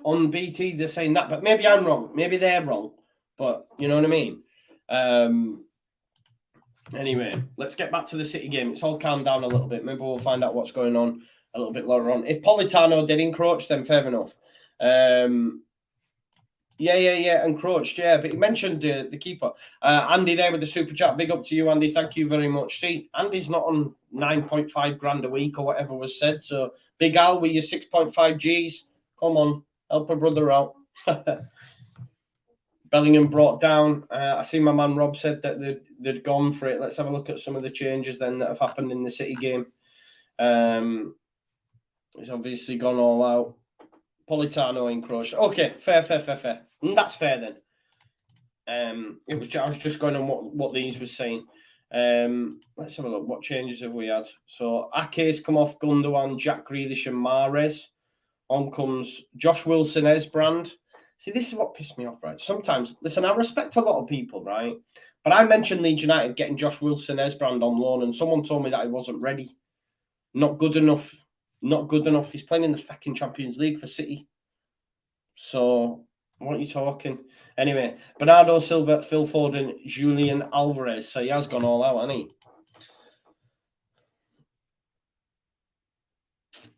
On BT, they're saying that, but maybe I'm wrong. Maybe they're wrong. But you know what I mean? Anyway, let's get back to the City game. It's all calmed down a little bit. Maybe we'll find out what's going on a little bit later on. If Politano did encroach, then fair enough. Yeah, encroached, yeah. But he mentioned the keeper. Andy there with the super chat. Big up to you, Andy. Thank you very much. See, Andy's not on 9.5 grand a week or whatever was said. So, Big Al with your 6.5 Gs. Come on, help a brother out. Bellingham brought down. I see my man Rob said that they'd gone for it. Let's have a look at some of the changes then that have happened in the City game. He's obviously gone all out. Politano encroached. Okay, fair. That's fair then. I was just going on what these were saying. Let's have a look. What changes have we had? So Ake's come off, Gundogan, Jack Grealish and Mahrez. On comes Josh Wilson, Esbrand. See, this is what pissed me off, right? Sometimes, listen, I respect a lot of people, right? But I mentioned Leeds United getting Josh Wilson, Esbrand on loan, and someone told me that he wasn't ready. Not good enough. Not good enough. He's playing in the fucking Champions League for City. So, what are you talking? Anyway, Bernardo Silva, Phil Foden, Julian Alvarez. So he has gone all out, hasn't he?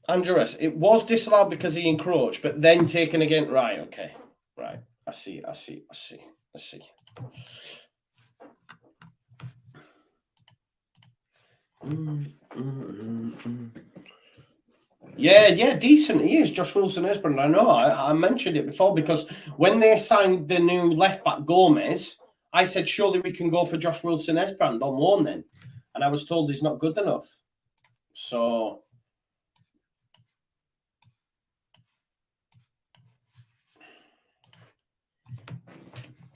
Andrews, it was disallowed because he encroached, but then taken again. Right, okay. Right. I see. Yeah, decent. He is, Josh Wilson-Esbrand. I know. I mentioned it before because when they signed the new left-back Gomez, I said, surely we can go for Josh Wilson-Esbrand on loan then. And I was told he's not good enough. So,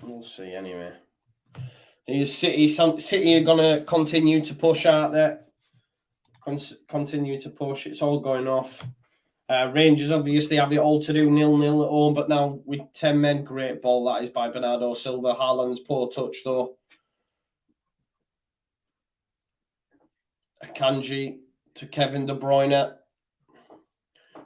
We'll see anyway. City are going to continue to push out there. Continue to push. It's all going off. Rangers obviously have it all to do 0-0 at home, but now with 10 men, great ball that is by Bernardo Silva. Haaland's poor touch though. Akanji to Kevin De Bruyne.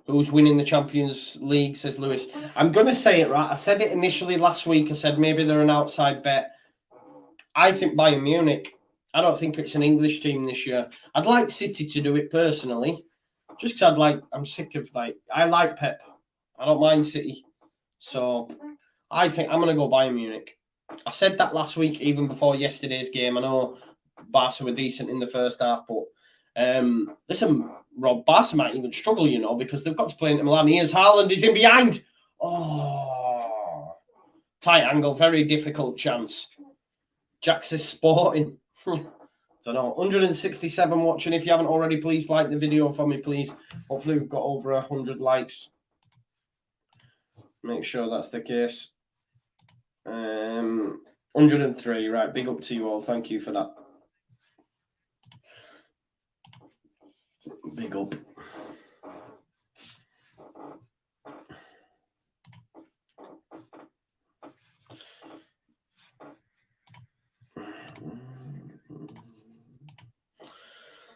Who's winning the Champions League, says Lewis. I'm going to say it right. I said it initially last week. I said maybe they're an outside bet. I think Bayern Munich. I don't think it's an English team this year. I'd like City to do it personally. Just because I'm sick of I like Pep. I don't mind City. So I think I'm going to go Bayern Munich. I said that last week, even before yesterday's game. I know Barca were decent in the first half, but listen, Rob, Barca might even struggle, because they've got to play into Milan. Here's Haaland, he's in behind. Oh, tight angle, very difficult chance. Jax is sporting. Don't know. 167 watching. If you haven't already, please like the video for me, please. Hopefully we've got over 100 likes. Make sure that's the case. 103, right. Big up to you all. Thank you for that. Big up.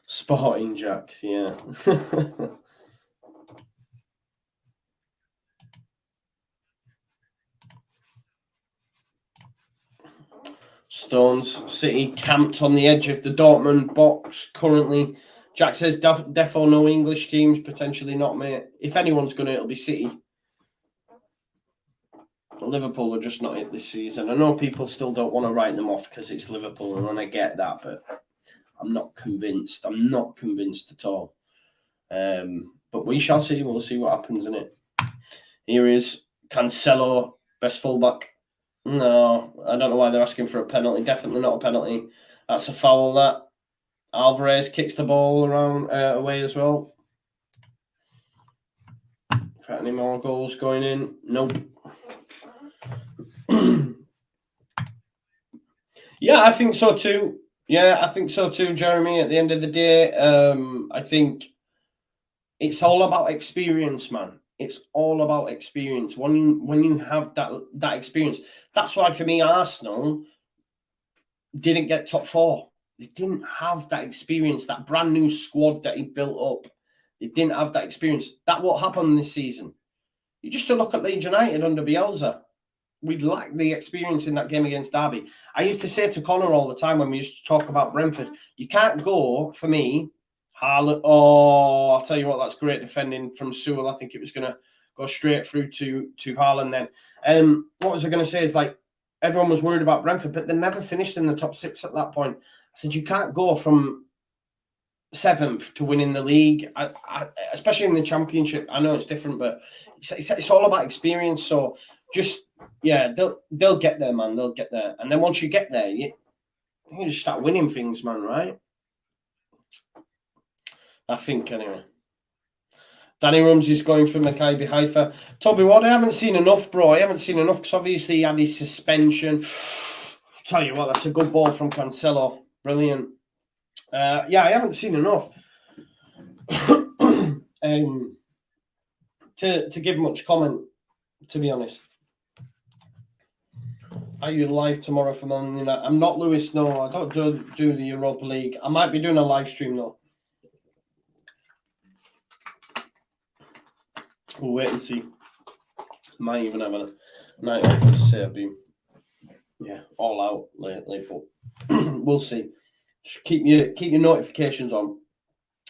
Sporting Jack, yeah. Stones City camped on the edge of the Dortmund box currently. Jack says defo no English teams, potentially not, mate. If anyone's going to, it'll be City. Liverpool are just not it this season. I know people still don't want to write them off because it's Liverpool, and I get that, but I'm not convinced. I'm not convinced at all. But we shall see. We'll see what happens in it. Here is Cancelo, best fullback. No, I don't know why they're asking for a penalty. Definitely not a penalty. That's a foul, that. Alvarez kicks the ball around away as well. For any more goals going in? Nope. Yeah, I think so too. Yeah, I think so too, Jeremy. At the end of the day, I think it's all about experience, man. It's all about experience. When you have that experience, that's why for me, Arsenal didn't get top four. They didn't have that experience, that brand new squad that he built up. They didn't have that experience. That what happened this season. You just to look at Leeds United under Bielsa. We lacked the experience in that game against Derby. I used to say to Connor all the time when we used to talk about Brentford, you can't go, for me, Haaland. Oh, I'll tell you what, that's great defending from Sewell. I think it was going to go straight through to Haaland then. What was I going to say is everyone was worried about Brentford, but they never finished in the top six at that point. I said, you can't go from 7th to winning the league, especially in the Championship. I know it's different, but it's all about experience. So just, yeah, they'll get there, man. They'll get there. And then once you get there, you just start winning things, man, right? I think, anyway. Danny Rumsey's going for Maccabi Haifa. Toby Ward, I haven't seen enough, bro. I haven't seen enough because obviously he had his suspension. Tell you what, that's a good ball from Cancelo. Brilliant. Yeah, I haven't seen enough to give much comment, to be honest. Are you live tomorrow for Man United? I'm not, Lewis. No, I don't do the Europa League. I might be doing a live stream though. We'll wait and see. Might even have a night off, as I say. I've been all out lately, but we'll see. Just keep your notifications on,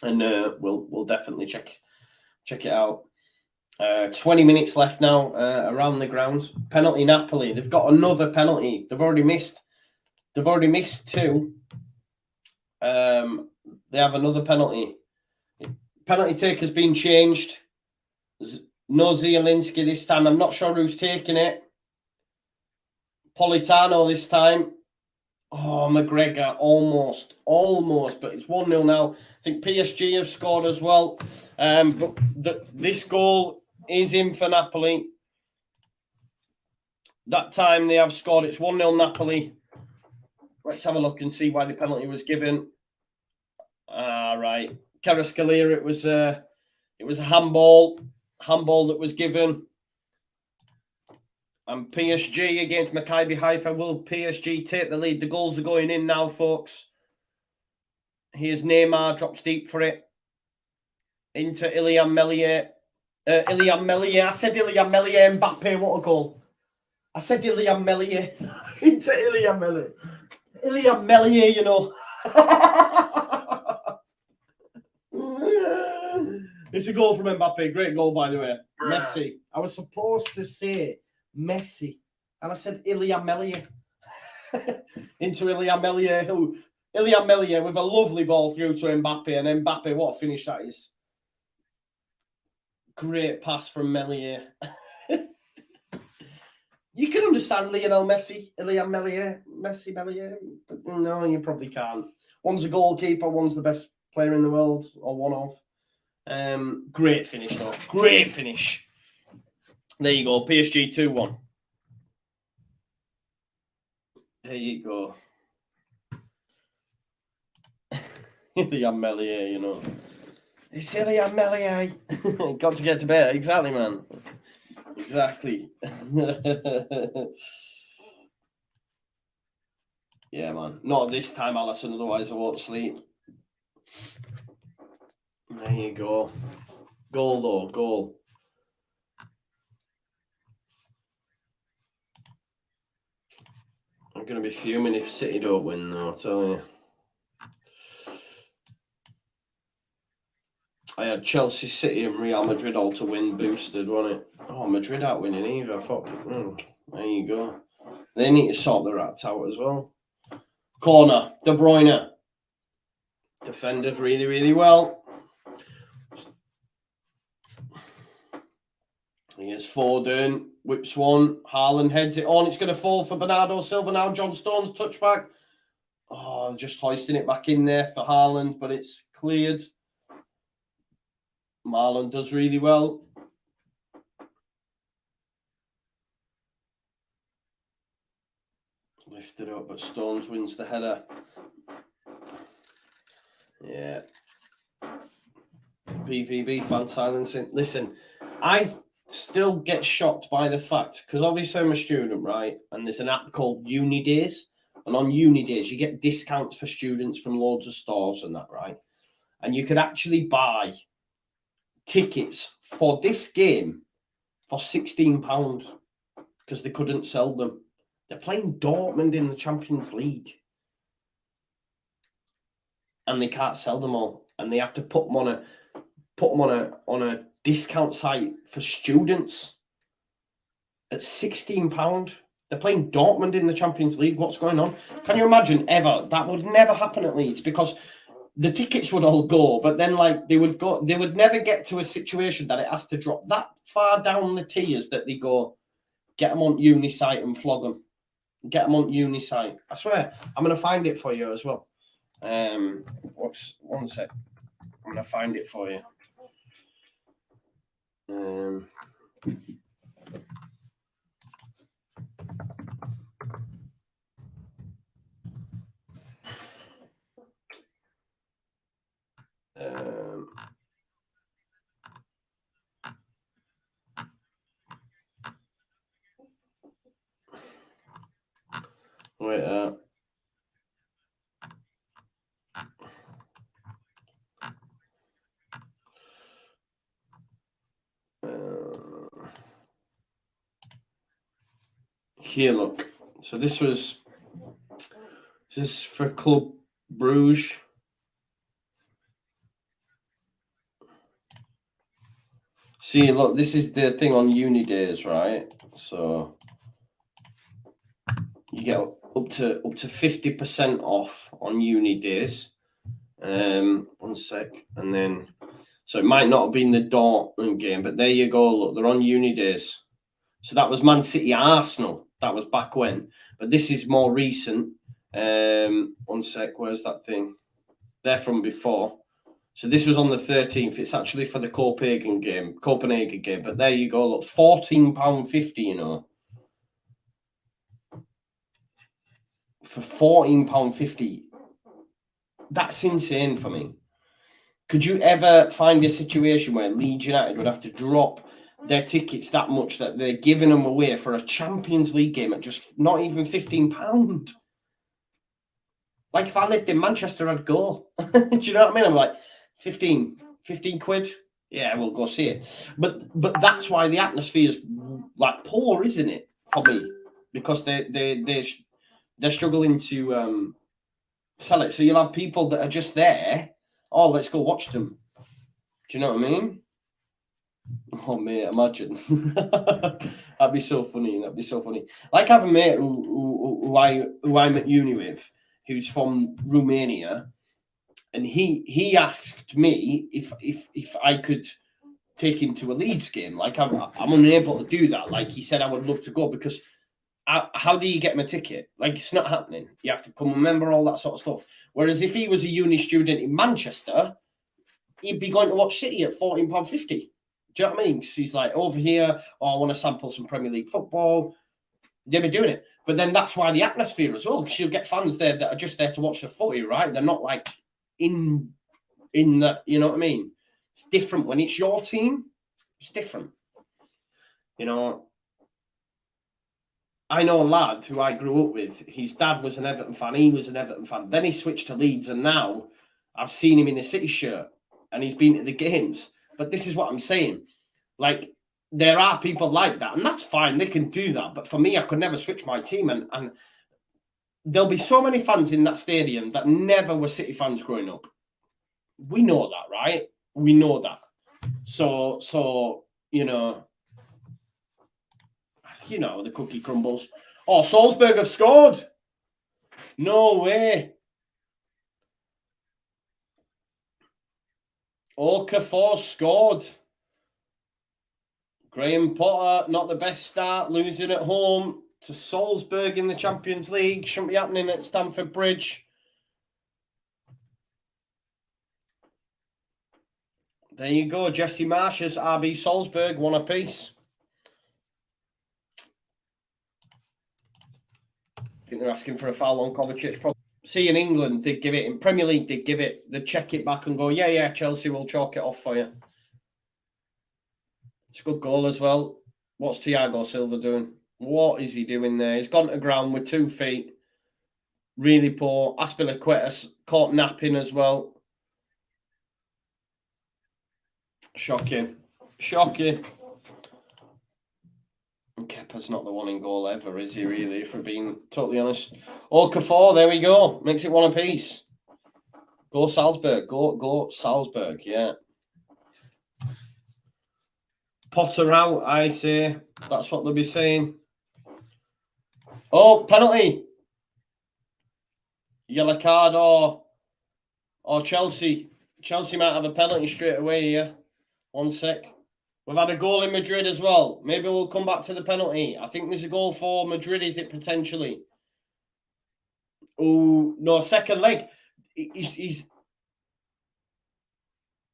and we'll definitely check it out. 20 minutes left now around the grounds. Penalty Napoli. They've got another penalty. They've already missed 2. They have another penalty. Penalty take has been changed. No Zielinski this time. I'm not sure who's taking it. Politano this time. Oh, McGregor, almost, but it's 1-0 now. I think PSG have scored as well. But this goal is in for Napoli. That time they have scored. It's 1-0 Napoli. Let's have a look and see why the penalty was given. Right. Kvaratskhelia, it was a handball that was given. And PSG against Maccabi Haifa. Will PSG take the lead? The goals are going in now, folks. Here's Neymar, drops deep for it. Into Ilian Meslier. I said Ilian Meslier, Mbappe, what a goal. I said Ilian Meslier. Into Ilian Meslier. Ilian Meslier, you know. It's a goal from Mbappe. Great goal, by the way. Messi. I was supposed to say Messi. And I said Ilian Meslier. Into Ilian Meslier, Ilian Meslier with a lovely ball through to Mbappe. And Mbappe, what a finish that is. Great pass from Meslier. You can understand Lionel Messi, Ilian Meslier, but no, you probably can't. One's a goalkeeper, one's the best player in the world, or one of. Great finish, though. Great finish. There you go. PSG 2-1. There you go. Ilian Meslier, you know. It's Ilian Meslier. Got to get to bed. Exactly, man. Exactly. Yeah, man. Not this time, Alisson, otherwise I won't sleep. There you go. Goal, though. Goal. I'm going to be fuming if City don't win, though, I'll tell you. I had Chelsea, City and Real Madrid all to win boosted, wasn't it? Oh, Madrid aren't winning either. I thought, there you go. They need to sort the rats out as well. Corner, De Bruyne. Defended really, really well. Here's Foden, whips one. Haaland heads it on. It's going to fall for Bernardo Silva now. John Stones touchback. Oh, just hoisting it back in there for Haaland, but it's cleared. Marlon does really well. Lifted up, but Stones wins the header. Yeah. BVB fan silencing. Listen, I still get shocked by the fact, because obviously I'm a student, right? And there's an app called Uni Days. And on Uni Days, you get discounts for students from loads of stores and that, right? And you could actually buy tickets for this game for £16 because they couldn't sell them. They're playing Dortmund in the Champions League. And they can't sell them all. And they have to put them on a discount site for students at £16. They're playing Dortmund in the Champions League. What's going on? Can you imagine ever? That would never happen at Leeds because the tickets would all go, but then they would never get to a situation that it has to drop that far down the tiers that they go, get them on Unisite and flog them. Get them on Unisite. I swear, I'm going to find it for you as well. One sec. I'm going to find it for you. Wait, here, look. So this is for Club Bruges. See, look, this is the thing on Uni Days, right? So you get up to 50% off on Uni Days. 1 sec, and then so it might not have been the Dortmund game, but there you go. Look, they're on Uni Days. So that was Man City Arsenal. That was back when, but this is more recent. 1 sec, where's that thing? They're from before. So this was on the 13th. It's actually for the Copenhagen game, but there you go. Look, £14.50, you know. for £14.50. That's insane for me. Could you ever find a situation where Leeds United would have to drop their tickets that much that they're giving them away for a Champions League game at just not even £15? Like, if I lived in Manchester, I'd go. Do you know what I mean? I'm like, 15 quid? Yeah, we'll go see it. But that's why the atmosphere is like poor, isn't it, for me? Because they're struggling to sell it. So you'll have people that are just there. Oh, let's go watch them. Do you know what I mean? Oh, mate, imagine. That'd be so funny. That'd be so funny. Like, I have a mate who I'm at uni with, who's from Romania, and he asked me if I could take him to a Leeds game. Like, I'm unable to do that. Like, he said I would love to go because how do you get him a ticket? Like, it's not happening. You have to come and member, all that sort of stuff. Whereas if he was a uni student in Manchester, he'd be going to watch City at £14.50. Do you know what I mean? Because he's like, over here, I want to sample some Premier League football. They'll be doing it. But then that's why the atmosphere as well, because you'll get fans there that are just there to watch the footy, right? They're not like in the, you know what I mean? It's different when it's your team. It's different. You know, I know a lad who I grew up with. His dad was an Everton fan. He was an Everton fan. Then he switched to Leeds, and now I've seen him in a City shirt, and he's been to the games. But this is what I'm saying. Like, there are people like that, and that's fine. They can do that. But for me, I could never switch my team. And there'll be so many fans in that stadium that never were City fans growing up. We know that, right? We know that. So you know, the cookie crumbles. Oh, Salzburg have scored. No way. Okafor scored. Graham Potter, not the best start, losing at home to Salzburg in the Champions League. Shouldn't be happening at Stamford Bridge. There you go. Jesse Marsh's RB Salzburg, 1 apiece. I think they're asking for a foul on Kovacic. See, in England, they'd give it. In Premier League, they'd give it. They'd check it back and go, yeah, Chelsea will chalk it off for you. It's a good goal as well. What's Thiago Silva doing? What is he doing there? He's gone to ground with 2 feet. Really poor. Aspilicueta caught napping as well. Shocking. And Kepa's not the one in goal ever, is he really, if we're being totally honest? Okafor, there we go. Makes it 1 apiece. Go Salzburg. Go Salzburg, yeah. Potter out, I say. That's what they'll be saying. Oh, penalty. Yellow card or Chelsea. Chelsea might have a penalty straight away here. 1 sec. We've had a goal in Madrid as well. Maybe we'll come back to the penalty. I think there's a goal for Madrid, is it potentially? Oh, no, second leg.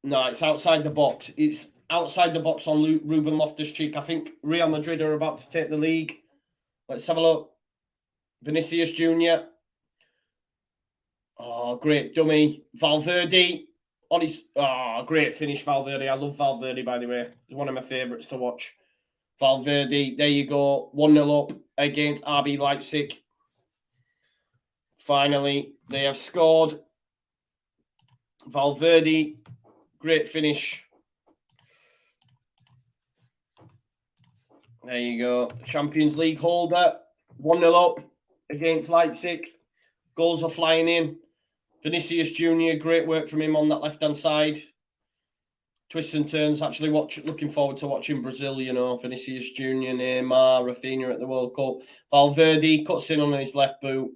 No, it's outside the box. It's outside the box on Ruben Loftus-Cheek. I think Real Madrid are about to take the league. Let's have a look. Vinicius Jr. Oh, great dummy. Valverde on his... Oh, great finish, Valverde. I love Valverde, by the way. He's one of my favourites to watch. Valverde, there you go. 1-0 up against RB Leipzig. Finally, they have scored. Valverde, great finish. There you go. Champions League holder. 1-0 up against Leipzig. Goals are flying in. Vinicius Jr., great work from him on that left-hand side. Twists and turns. Actually, looking forward to watching Brazil, Vinicius Jr., Neymar, Rafinha at the World Cup. Valverde cuts in on his left boot.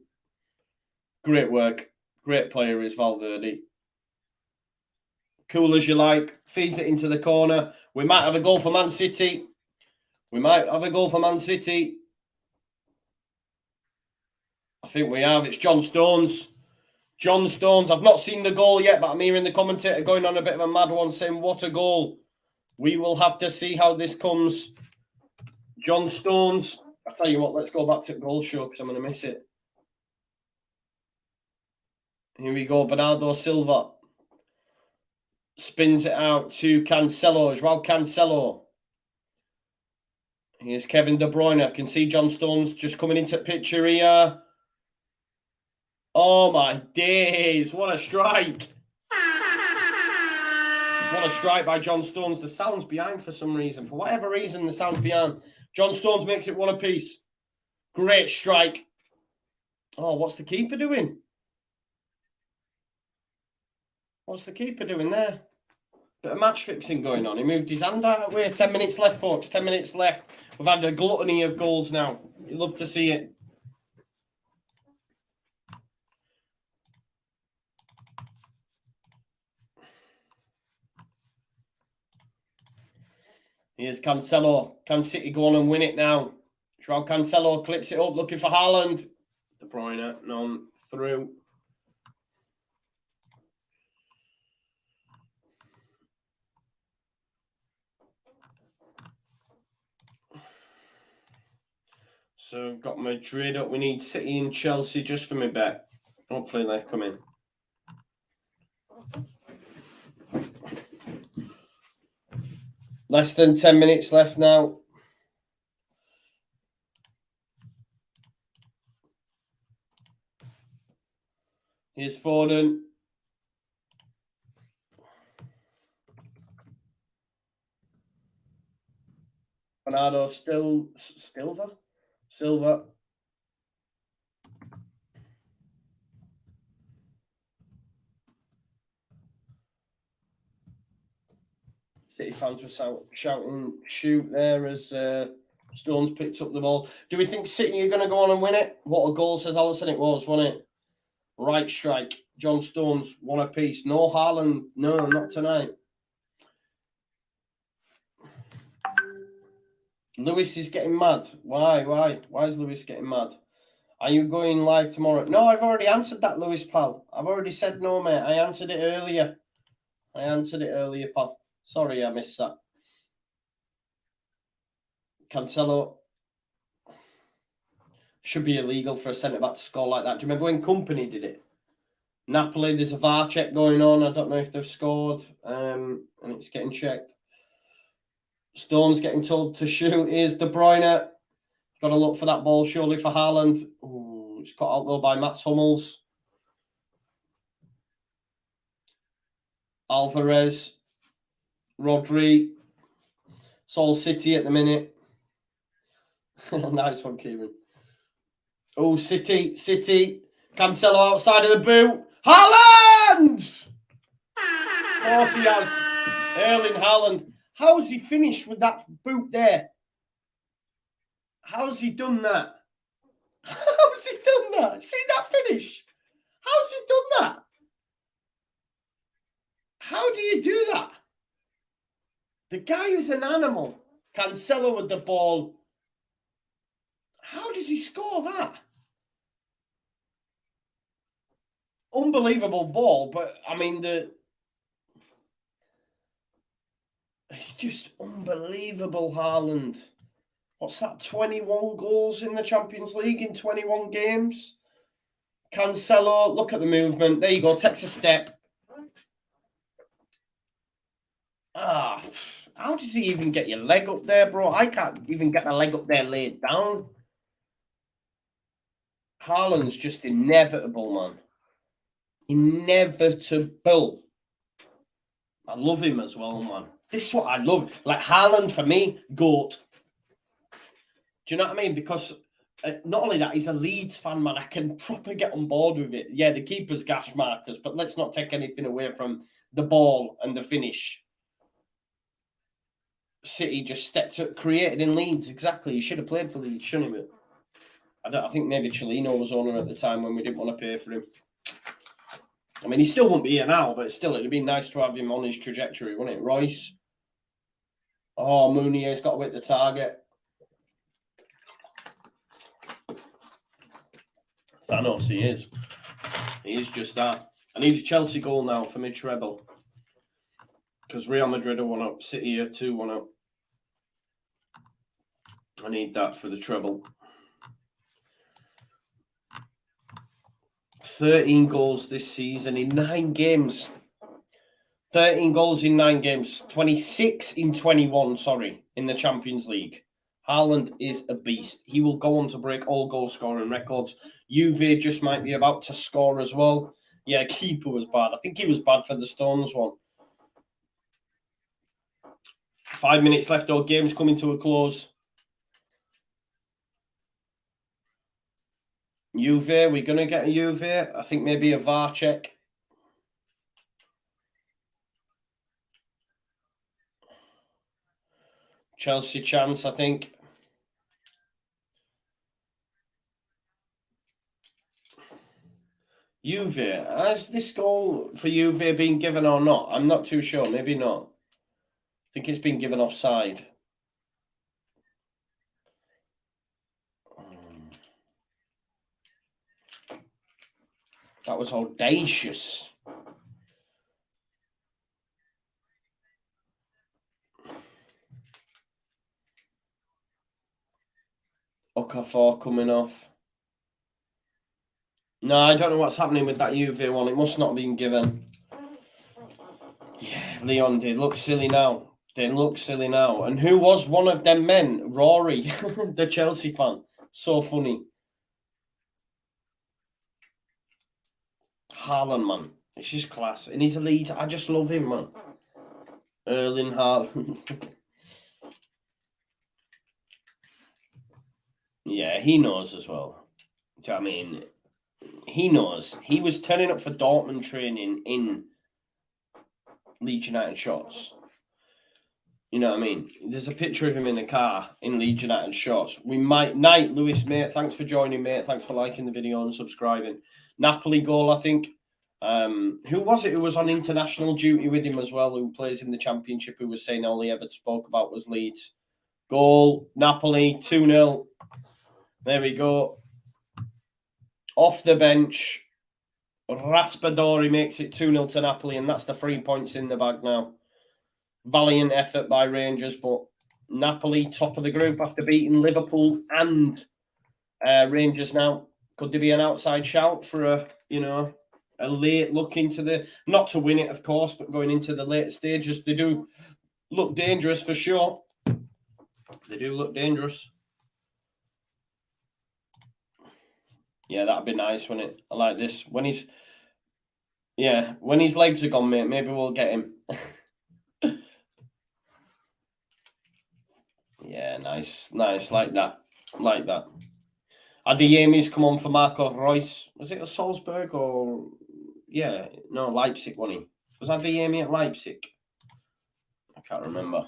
Great work. Great player is Valverde. Cool as you like. Feeds it into the corner. We might have a goal for Man City. I think we have. It's John Stones. I've not seen the goal yet, but I'm hearing the commentator going on a bit of a mad one saying, what a goal. We will have to see how this comes. John Stones. I'll tell you what, let's go back to goal show because I'm going to miss it. Here we go. Bernardo Silva spins it out to Cancelo. Joao Cancelo. Here's Kevin De Bruyne. I can see John Stones just coming into the picture here. Oh my days. What a strike. What a strike by John Stones. The sound's behind for some reason. For whatever reason, the sound's behind. John Stones makes it one apiece. Great strike. Oh, what's the keeper doing? What's the keeper doing there? Bit of match fixing going on. He moved his hand out of the way. 10 minutes left, folks. 10 minutes left. We've had a gluttony of goals now. You love to see it. Here's Cancelo. Can City go on and win it now? Joao Cancelo clips it up, looking for Haaland. De Bruyne, none through. So we've got Madrid up. We need City and Chelsea just for me bet. Hopefully they come in. Less than 10 minutes left now. Here's Foden. Bernardo Silva. City fans were shouting shoot there as Stones picked up the ball. Do we think City are going to go on and win it? What a goal, says Allison. It was, wasn't it? Right strike. John Stones, one apiece. No Haaland. No, not tonight. Lewis is getting mad. Why? Why is Lewis getting mad? Are you going live tomorrow? No, I've already answered that, Lewis, pal. I've already said no, mate. I answered it earlier. Pal. Sorry, I missed that. Cancelo. Should be illegal for a centre-back to score like that. Do you remember when Company did it? Napoli, there's a VAR check going on. I don't know if they've scored, and it's getting checked. Stone's getting told to shoot. Here's De Bruyne. Got to look for that ball, surely, for Haaland. Ooh, it's cut out, though, by Mats Hummels. Alvarez. Rodri. It's all City at the minute. Nice one, Kieran. Oh, City. Cancelo outside of the boot. Haaland! Of course he has. Erling Haaland. How's he finished with that boot there? How's he done that? See that finish? How's he done that? How do you do that? The guy is an animal. Cancelo with the ball. How does he score that? Unbelievable ball, but I mean it's just unbelievable, Haaland. What's that, 21 goals in the Champions League in 21 games? Cancelo, look at the movement. There you go, takes a step. How does he even get your leg up there, bro? I can't even get my leg up there laid down. Haaland's just inevitable, man. Inevitable. I love him as well, man. This is what I love. Like Haaland, for me, GOAT. Do you know what I mean? Because not only that, he's a Leeds fan, man. I can proper get on board with it. Yeah, the keeper's gash markers, but let's not take anything away from the ball and the finish. City just stepped up, created in Leeds. Exactly. He should have played for Leeds, shouldn't he? I think maybe Chelino was owner at the time when we didn't want to pay for him. I mean, he still wouldn't be here now, but still, it'd be nice to have him on his trajectory, wouldn't it? Royce. Oh, Mounier's got to hit the target. Thanos, he is. He is just that. I need a Chelsea goal now for mid-treble. Because Real Madrid are 1-up. City are 2-1 up. I need that for the treble. 13 goals this season in 9 games. 13 goals in 9 games. 26 in 21, in the Champions League. Haaland is a beast. He will go on to break all goal-scoring records. Juve just might be about to score as well. Yeah, keeper was bad. I think he was bad for the Stones one. 5 minutes left. Our game's coming to a close. Juve, we're going to get a Juve. I think maybe a VAR check. Chelsea chance, I think. Juve, has this goal for Juve been given or not? I'm not too sure. Maybe not. I think it's been given offside. That was audacious. Okafor coming off. No, I don't know what's happening with that Juve one. It must not have been given. Yeah, Leon did look silly now. They look silly now. And who was one of them men? Rory, the Chelsea fan. So funny. Haaland, man. It's just class. And he's a lead. I just love him, man. Erling Haaland. Yeah, he knows as well. Do you know what I mean? He knows. He was turning up for Dortmund training in Leeds United shorts. You know what I mean? There's a picture of him in the car in Leeds United shorts. We might... Night, Lewis, mate. Thanks for joining, mate. Thanks for liking the video and subscribing. Napoli goal, I think. Who was it who was on international duty with him as well, who plays in the Championship, who was saying all he ever spoke about was Leeds? Goal, Napoli, 2-0. There we go. Off the bench, Raspadori makes it 2-0 to Napoli, and that's the 3 points in the bag now. Valiant effort by Rangers, but Napoli top of the group after beating Liverpool and Rangers now. Could there be an outside shout for a late look into the, not to win it, of course, but going into the late stages? They do look dangerous for sure. They do look dangerous. Yeah, that'd be nice, wouldn't it? I like this. When his legs are gone, mate, maybe we'll get him. Yeah, nice. Like that. Adeyemi's come on for Marco Reus. Was it a Salzburg or... Yeah, no, Leipzig, wasn't he? Was Adeyemi at Leipzig? I can't remember.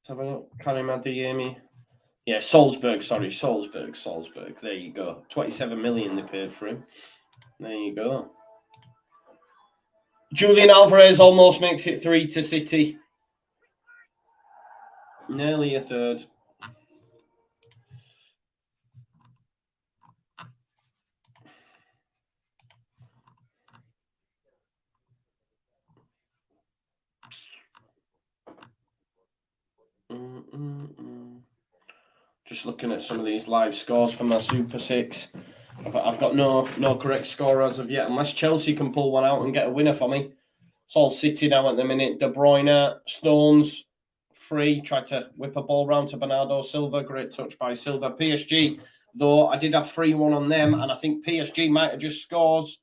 Let's have a look. Karim Adeyemi. Yeah, Salzburg. Salzburg. There you go. 27 million they paid for him. There you go. Julian Alvarez almost makes it 3 to City. Nearly a third. Just looking at some of these live scores for my Super 6. I've got no correct score as of yet, unless Chelsea can pull one out and get a winner for me. It's all City now at the minute. De Bruyne, Stones, free. Tried to whip a ball round to Bernardo Silva. Great touch by Silva. PSG, though, I did have 3-1 on them, and I think PSG might have just scores.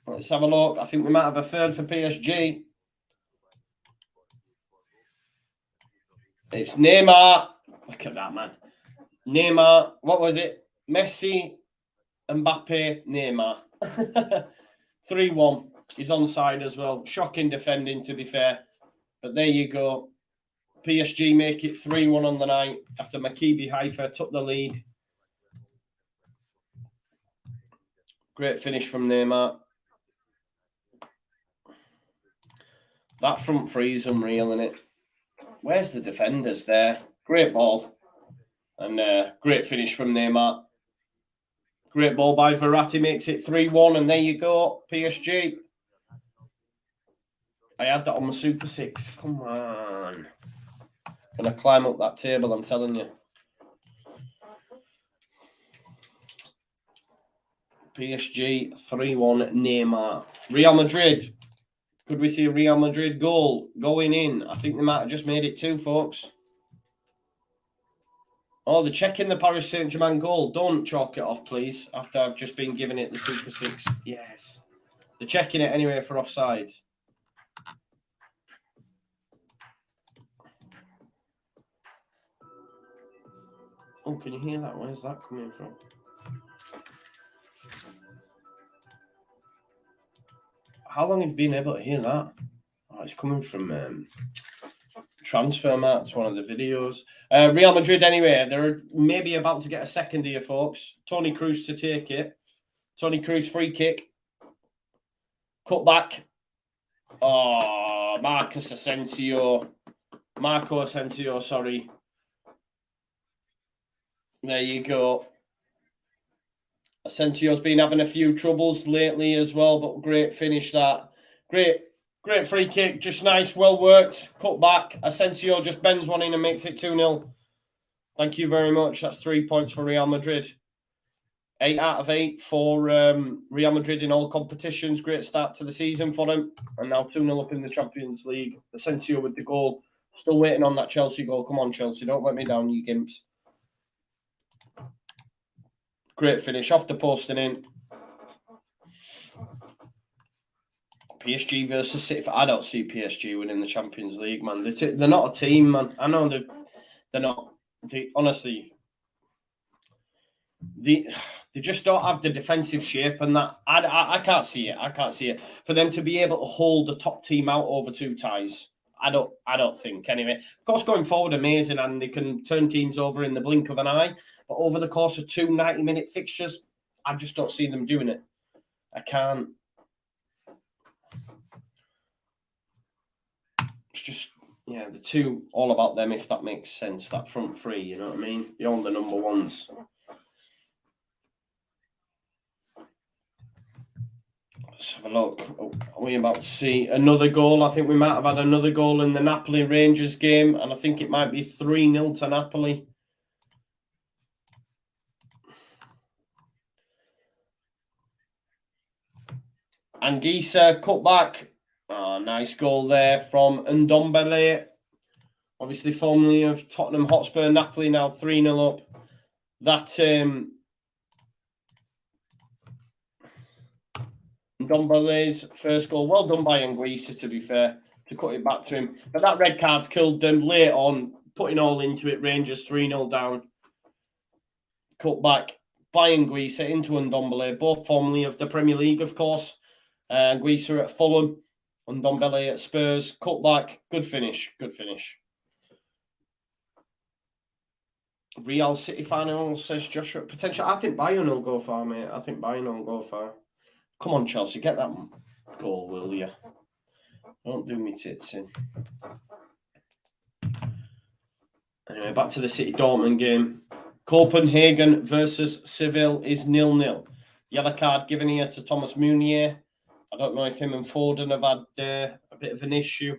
Let's have a look. I think we might have a third for PSG. It's Neymar. Look at that, man. Neymar. What was it? Messi, Mbappe, Neymar. 3-1. He's onside as well. Shocking defending, to be fair. But there you go. PSG make it 3-1 on the night after Maccabi Haifa took the lead. Great finish from Neymar. That front three is unreal, isn't it? Where's the defenders there? Great ball. And great finish from Neymar. Great ball by Verratti, makes it 3-1. And there you go, PSG. I had that on my Super 6. Come on. Gonna climb up that table, I'm telling you. PSG 3-1 Neymar. Real Madrid. Could we see a Real Madrid goal going in? I think they might have just made it 2, folks. Oh, they're checking the Paris Saint-Germain goal. Don't chalk it off, please, after I've just been giving it the Super 6. Yes. They're checking it anyway for offside. Oh, can you hear that? Where's that coming from? How long have you been able to hear that? Oh, it's coming from Transfer Marks, one of the videos. Real Madrid, anyway, they're maybe about to get a second here, folks. Toni Kroos to take it. Toni Kroos free kick. Cut back. Oh, Marco Asensio, sorry. There you go. Asensio's been having a few troubles lately as well, but great finish that. Great free kick, just nice, well worked. Cut back. Asensio just bends one in and makes it 2-0. Thank you very much. That's 3 points for Real Madrid. 8 out of 8 for Real Madrid in all competitions. Great start to the season for them. And now 2-0 up in the Champions League. Asensio with the goal. Still waiting on that Chelsea goal. Come on, Chelsea. Don't let me down, you gimps. Great finish. Off the post and in. PSG versus City. I don't see PSG winning the Champions League, man. They're not a team, man. I know they're not. Honestly, they just don't have the defensive shape, and that I can't see it. I can't see it for them to be able to hold the top team out over 2 ties. I don't think anyway. Of course, going forward, amazing, and they can turn teams over in the blink of an eye. But over the course of 2 90-minute fixtures, I just don't see them doing it. I can't. It's just, yeah, the 2 all about them, if that makes sense. That front 3, you know what I mean? Beyond the number ones. Let's have a look. Are we about to see another goal? I think we might have had another goal in the Napoli Rangers game, and I think it might be 3-0 to Napoli. Anguissa, cut back. Oh, nice goal there from Ndombele. Obviously, formerly of Tottenham Hotspur. Napoli now 3-0 up. That Ndombele's first goal. Well done by Anguissa, to be fair, to cut it back to him. But that red card's killed them late on, putting all into it. Rangers 3-0 down. Cut back by Anguissa into Ndombele, both formerly of the Premier League, of course. Anguissa at Fulham. Ndombele at Spurs. Cut back. Good finish. Good finish. Real City final, says Joshua. Potential. I think Bayern will go far, mate. I think Bayern will go far. Come on, Chelsea. Get that goal, will you? Don't do me tits in. Anyway, back to the City Dortmund game. Copenhagen versus Seville is 0-0. Yellow card given here to Thomas Meunier. I don't know if him and Foden have had a bit of an issue.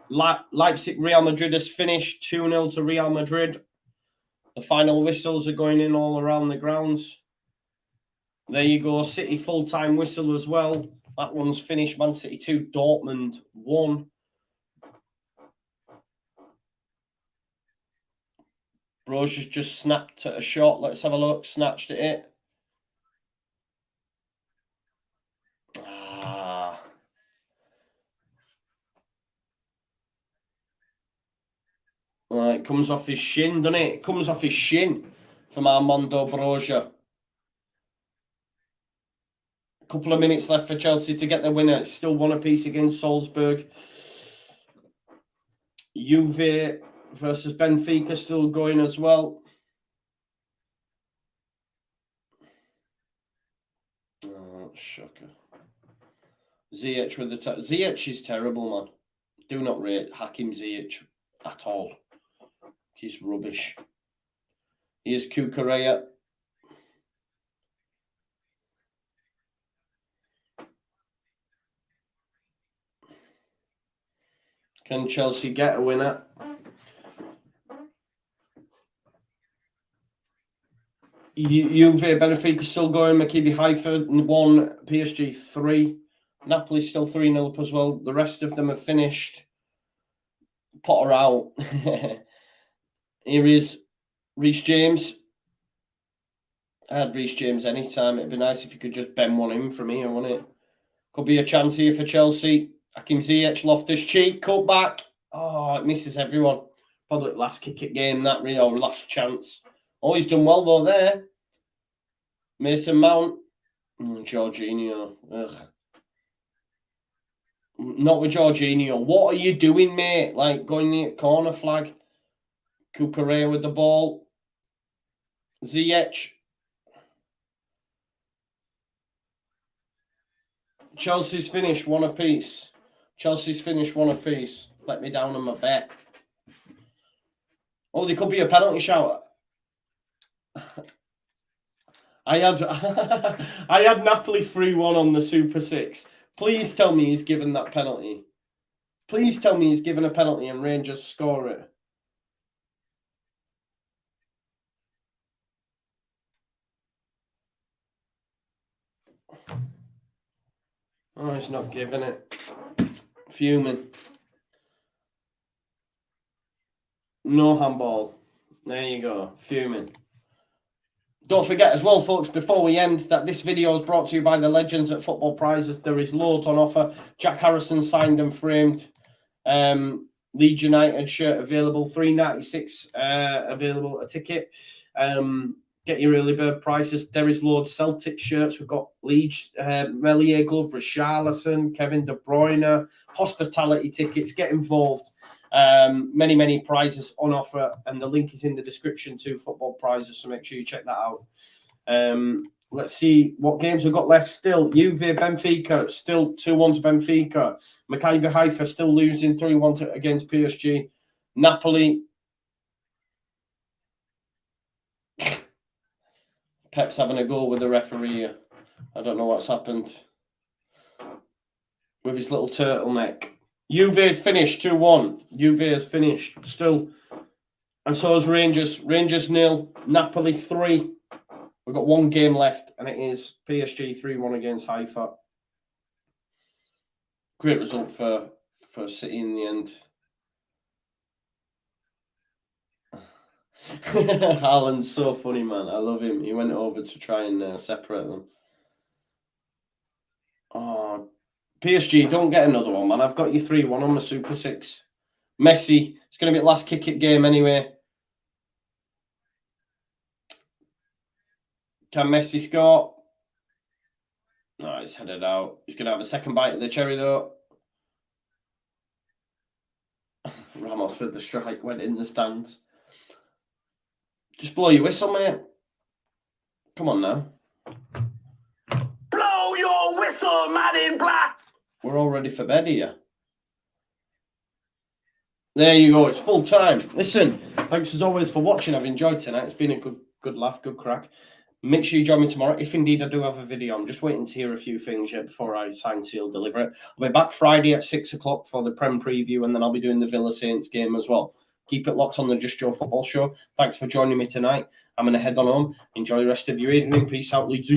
Leipzig Real Madrid has finished 2-0 to Real Madrid. The final whistles are going in all around the grounds. There you go. City full-time whistle as well. That one's finished. Man City 2, Dortmund 1. Brozia's just snapped at a shot. Let's have a look. Snatched at it. It comes off his shin, doesn't it? It comes off his shin from Armando Broja. A couple of minutes left for Chelsea to get the winner. It's still 1 apiece against Salzburg. Juve versus Benfica still going as well. Oh, shocker. Ziyech with the... Ziyech is terrible, man. Do not rate Hakim Ziyech at all. He's rubbish. Here's Cucurella. Can Chelsea get a winner? Juve, Benfica still going. Maccabi Haifa 1, PSG 3. Napoli still 3-0 up as well. The rest of them have finished. Potter out. Here is Reece James. I had Reece James anytime. It'd be nice if you could just bend one in from here, wouldn't it? Could be a chance here for Chelsea. Hakim Ziyech, Loftus-Cheek, cut back. Oh, it misses everyone. Probably last kick at game, that really, or last chance. Oh, he's done well though there. Mason Mount. Jorginho. Ugh. Not with Jorginho. What are you doing, mate? Like going near corner flag. Cucurella with the ball. Ziyech. Chelsea's finished 1 apiece. Chelsea's finished 1 apiece. Let me down on my bet. Oh, there could be a penalty shout. I had I had Napoli 3-1 on the Super 6. Please tell me he's given that penalty. Please tell me he's given a penalty and Rangers score it. Oh, he's not giving it. Fuming. No handball. There you go. Fuming. Don't forget as well, folks, before we end, that this video is brought to you by the Legends at Football Prizes. There is loads on offer. Jack Harrison signed and framed. Leeds United shirt available. $3.96 available a ticket. Get your early bird prices. There is loads Celtic shirts. We've got Leeds, Melier glove, Richarlison, Kevin De Bruyne, hospitality tickets. Get involved. Many prizes on offer, and the link is in the description to Football Prizes, so make sure you check that out. Let's see what games we've got left still. Juve, Benfica, still 2-1 to Benfica. Maccabi Haifa still losing 3-1 against PSG. Napoli. Pep's having a go with the referee. I don't know what's happened with his little turtleneck. Juve is finished 2-1. Juve is finished still. And so is Rangers. Rangers 0. Napoli 3. We've got 1 game left, and it is PSG 3-1 against Haifa. Great result for City in the end. Haaland's so funny, man. I love him. He went over to try and separate them. Oh, PSG, don't get another one, man. I've got you 3-1 on the Super 6. Messi, it's going to be last kick at game anyway. Can Messi score? No, he's headed out. He's going to have a second bite of the cherry, though. Ramos with the strike, went in the stands. Just blow your whistle, mate. Come on now. Blow your whistle, man in black. We're all ready for bed here. There you go. It's full time. Listen, thanks as always for watching. I've enjoyed tonight. It's been a good laugh, good crack. Make sure you join me tomorrow. If indeed I do have a video, I'm just waiting to hear a few things yet before I sign, seal, deliver it. I'll be back Friday at 6 o'clock for the Prem preview, and then I'll be doing the Villa Saints game as well. Keep it locked on the Just Joe Football Show. Thanks for joining me tonight. I'm going to head on home. Enjoy the rest of your evening. Peace out, Leeds.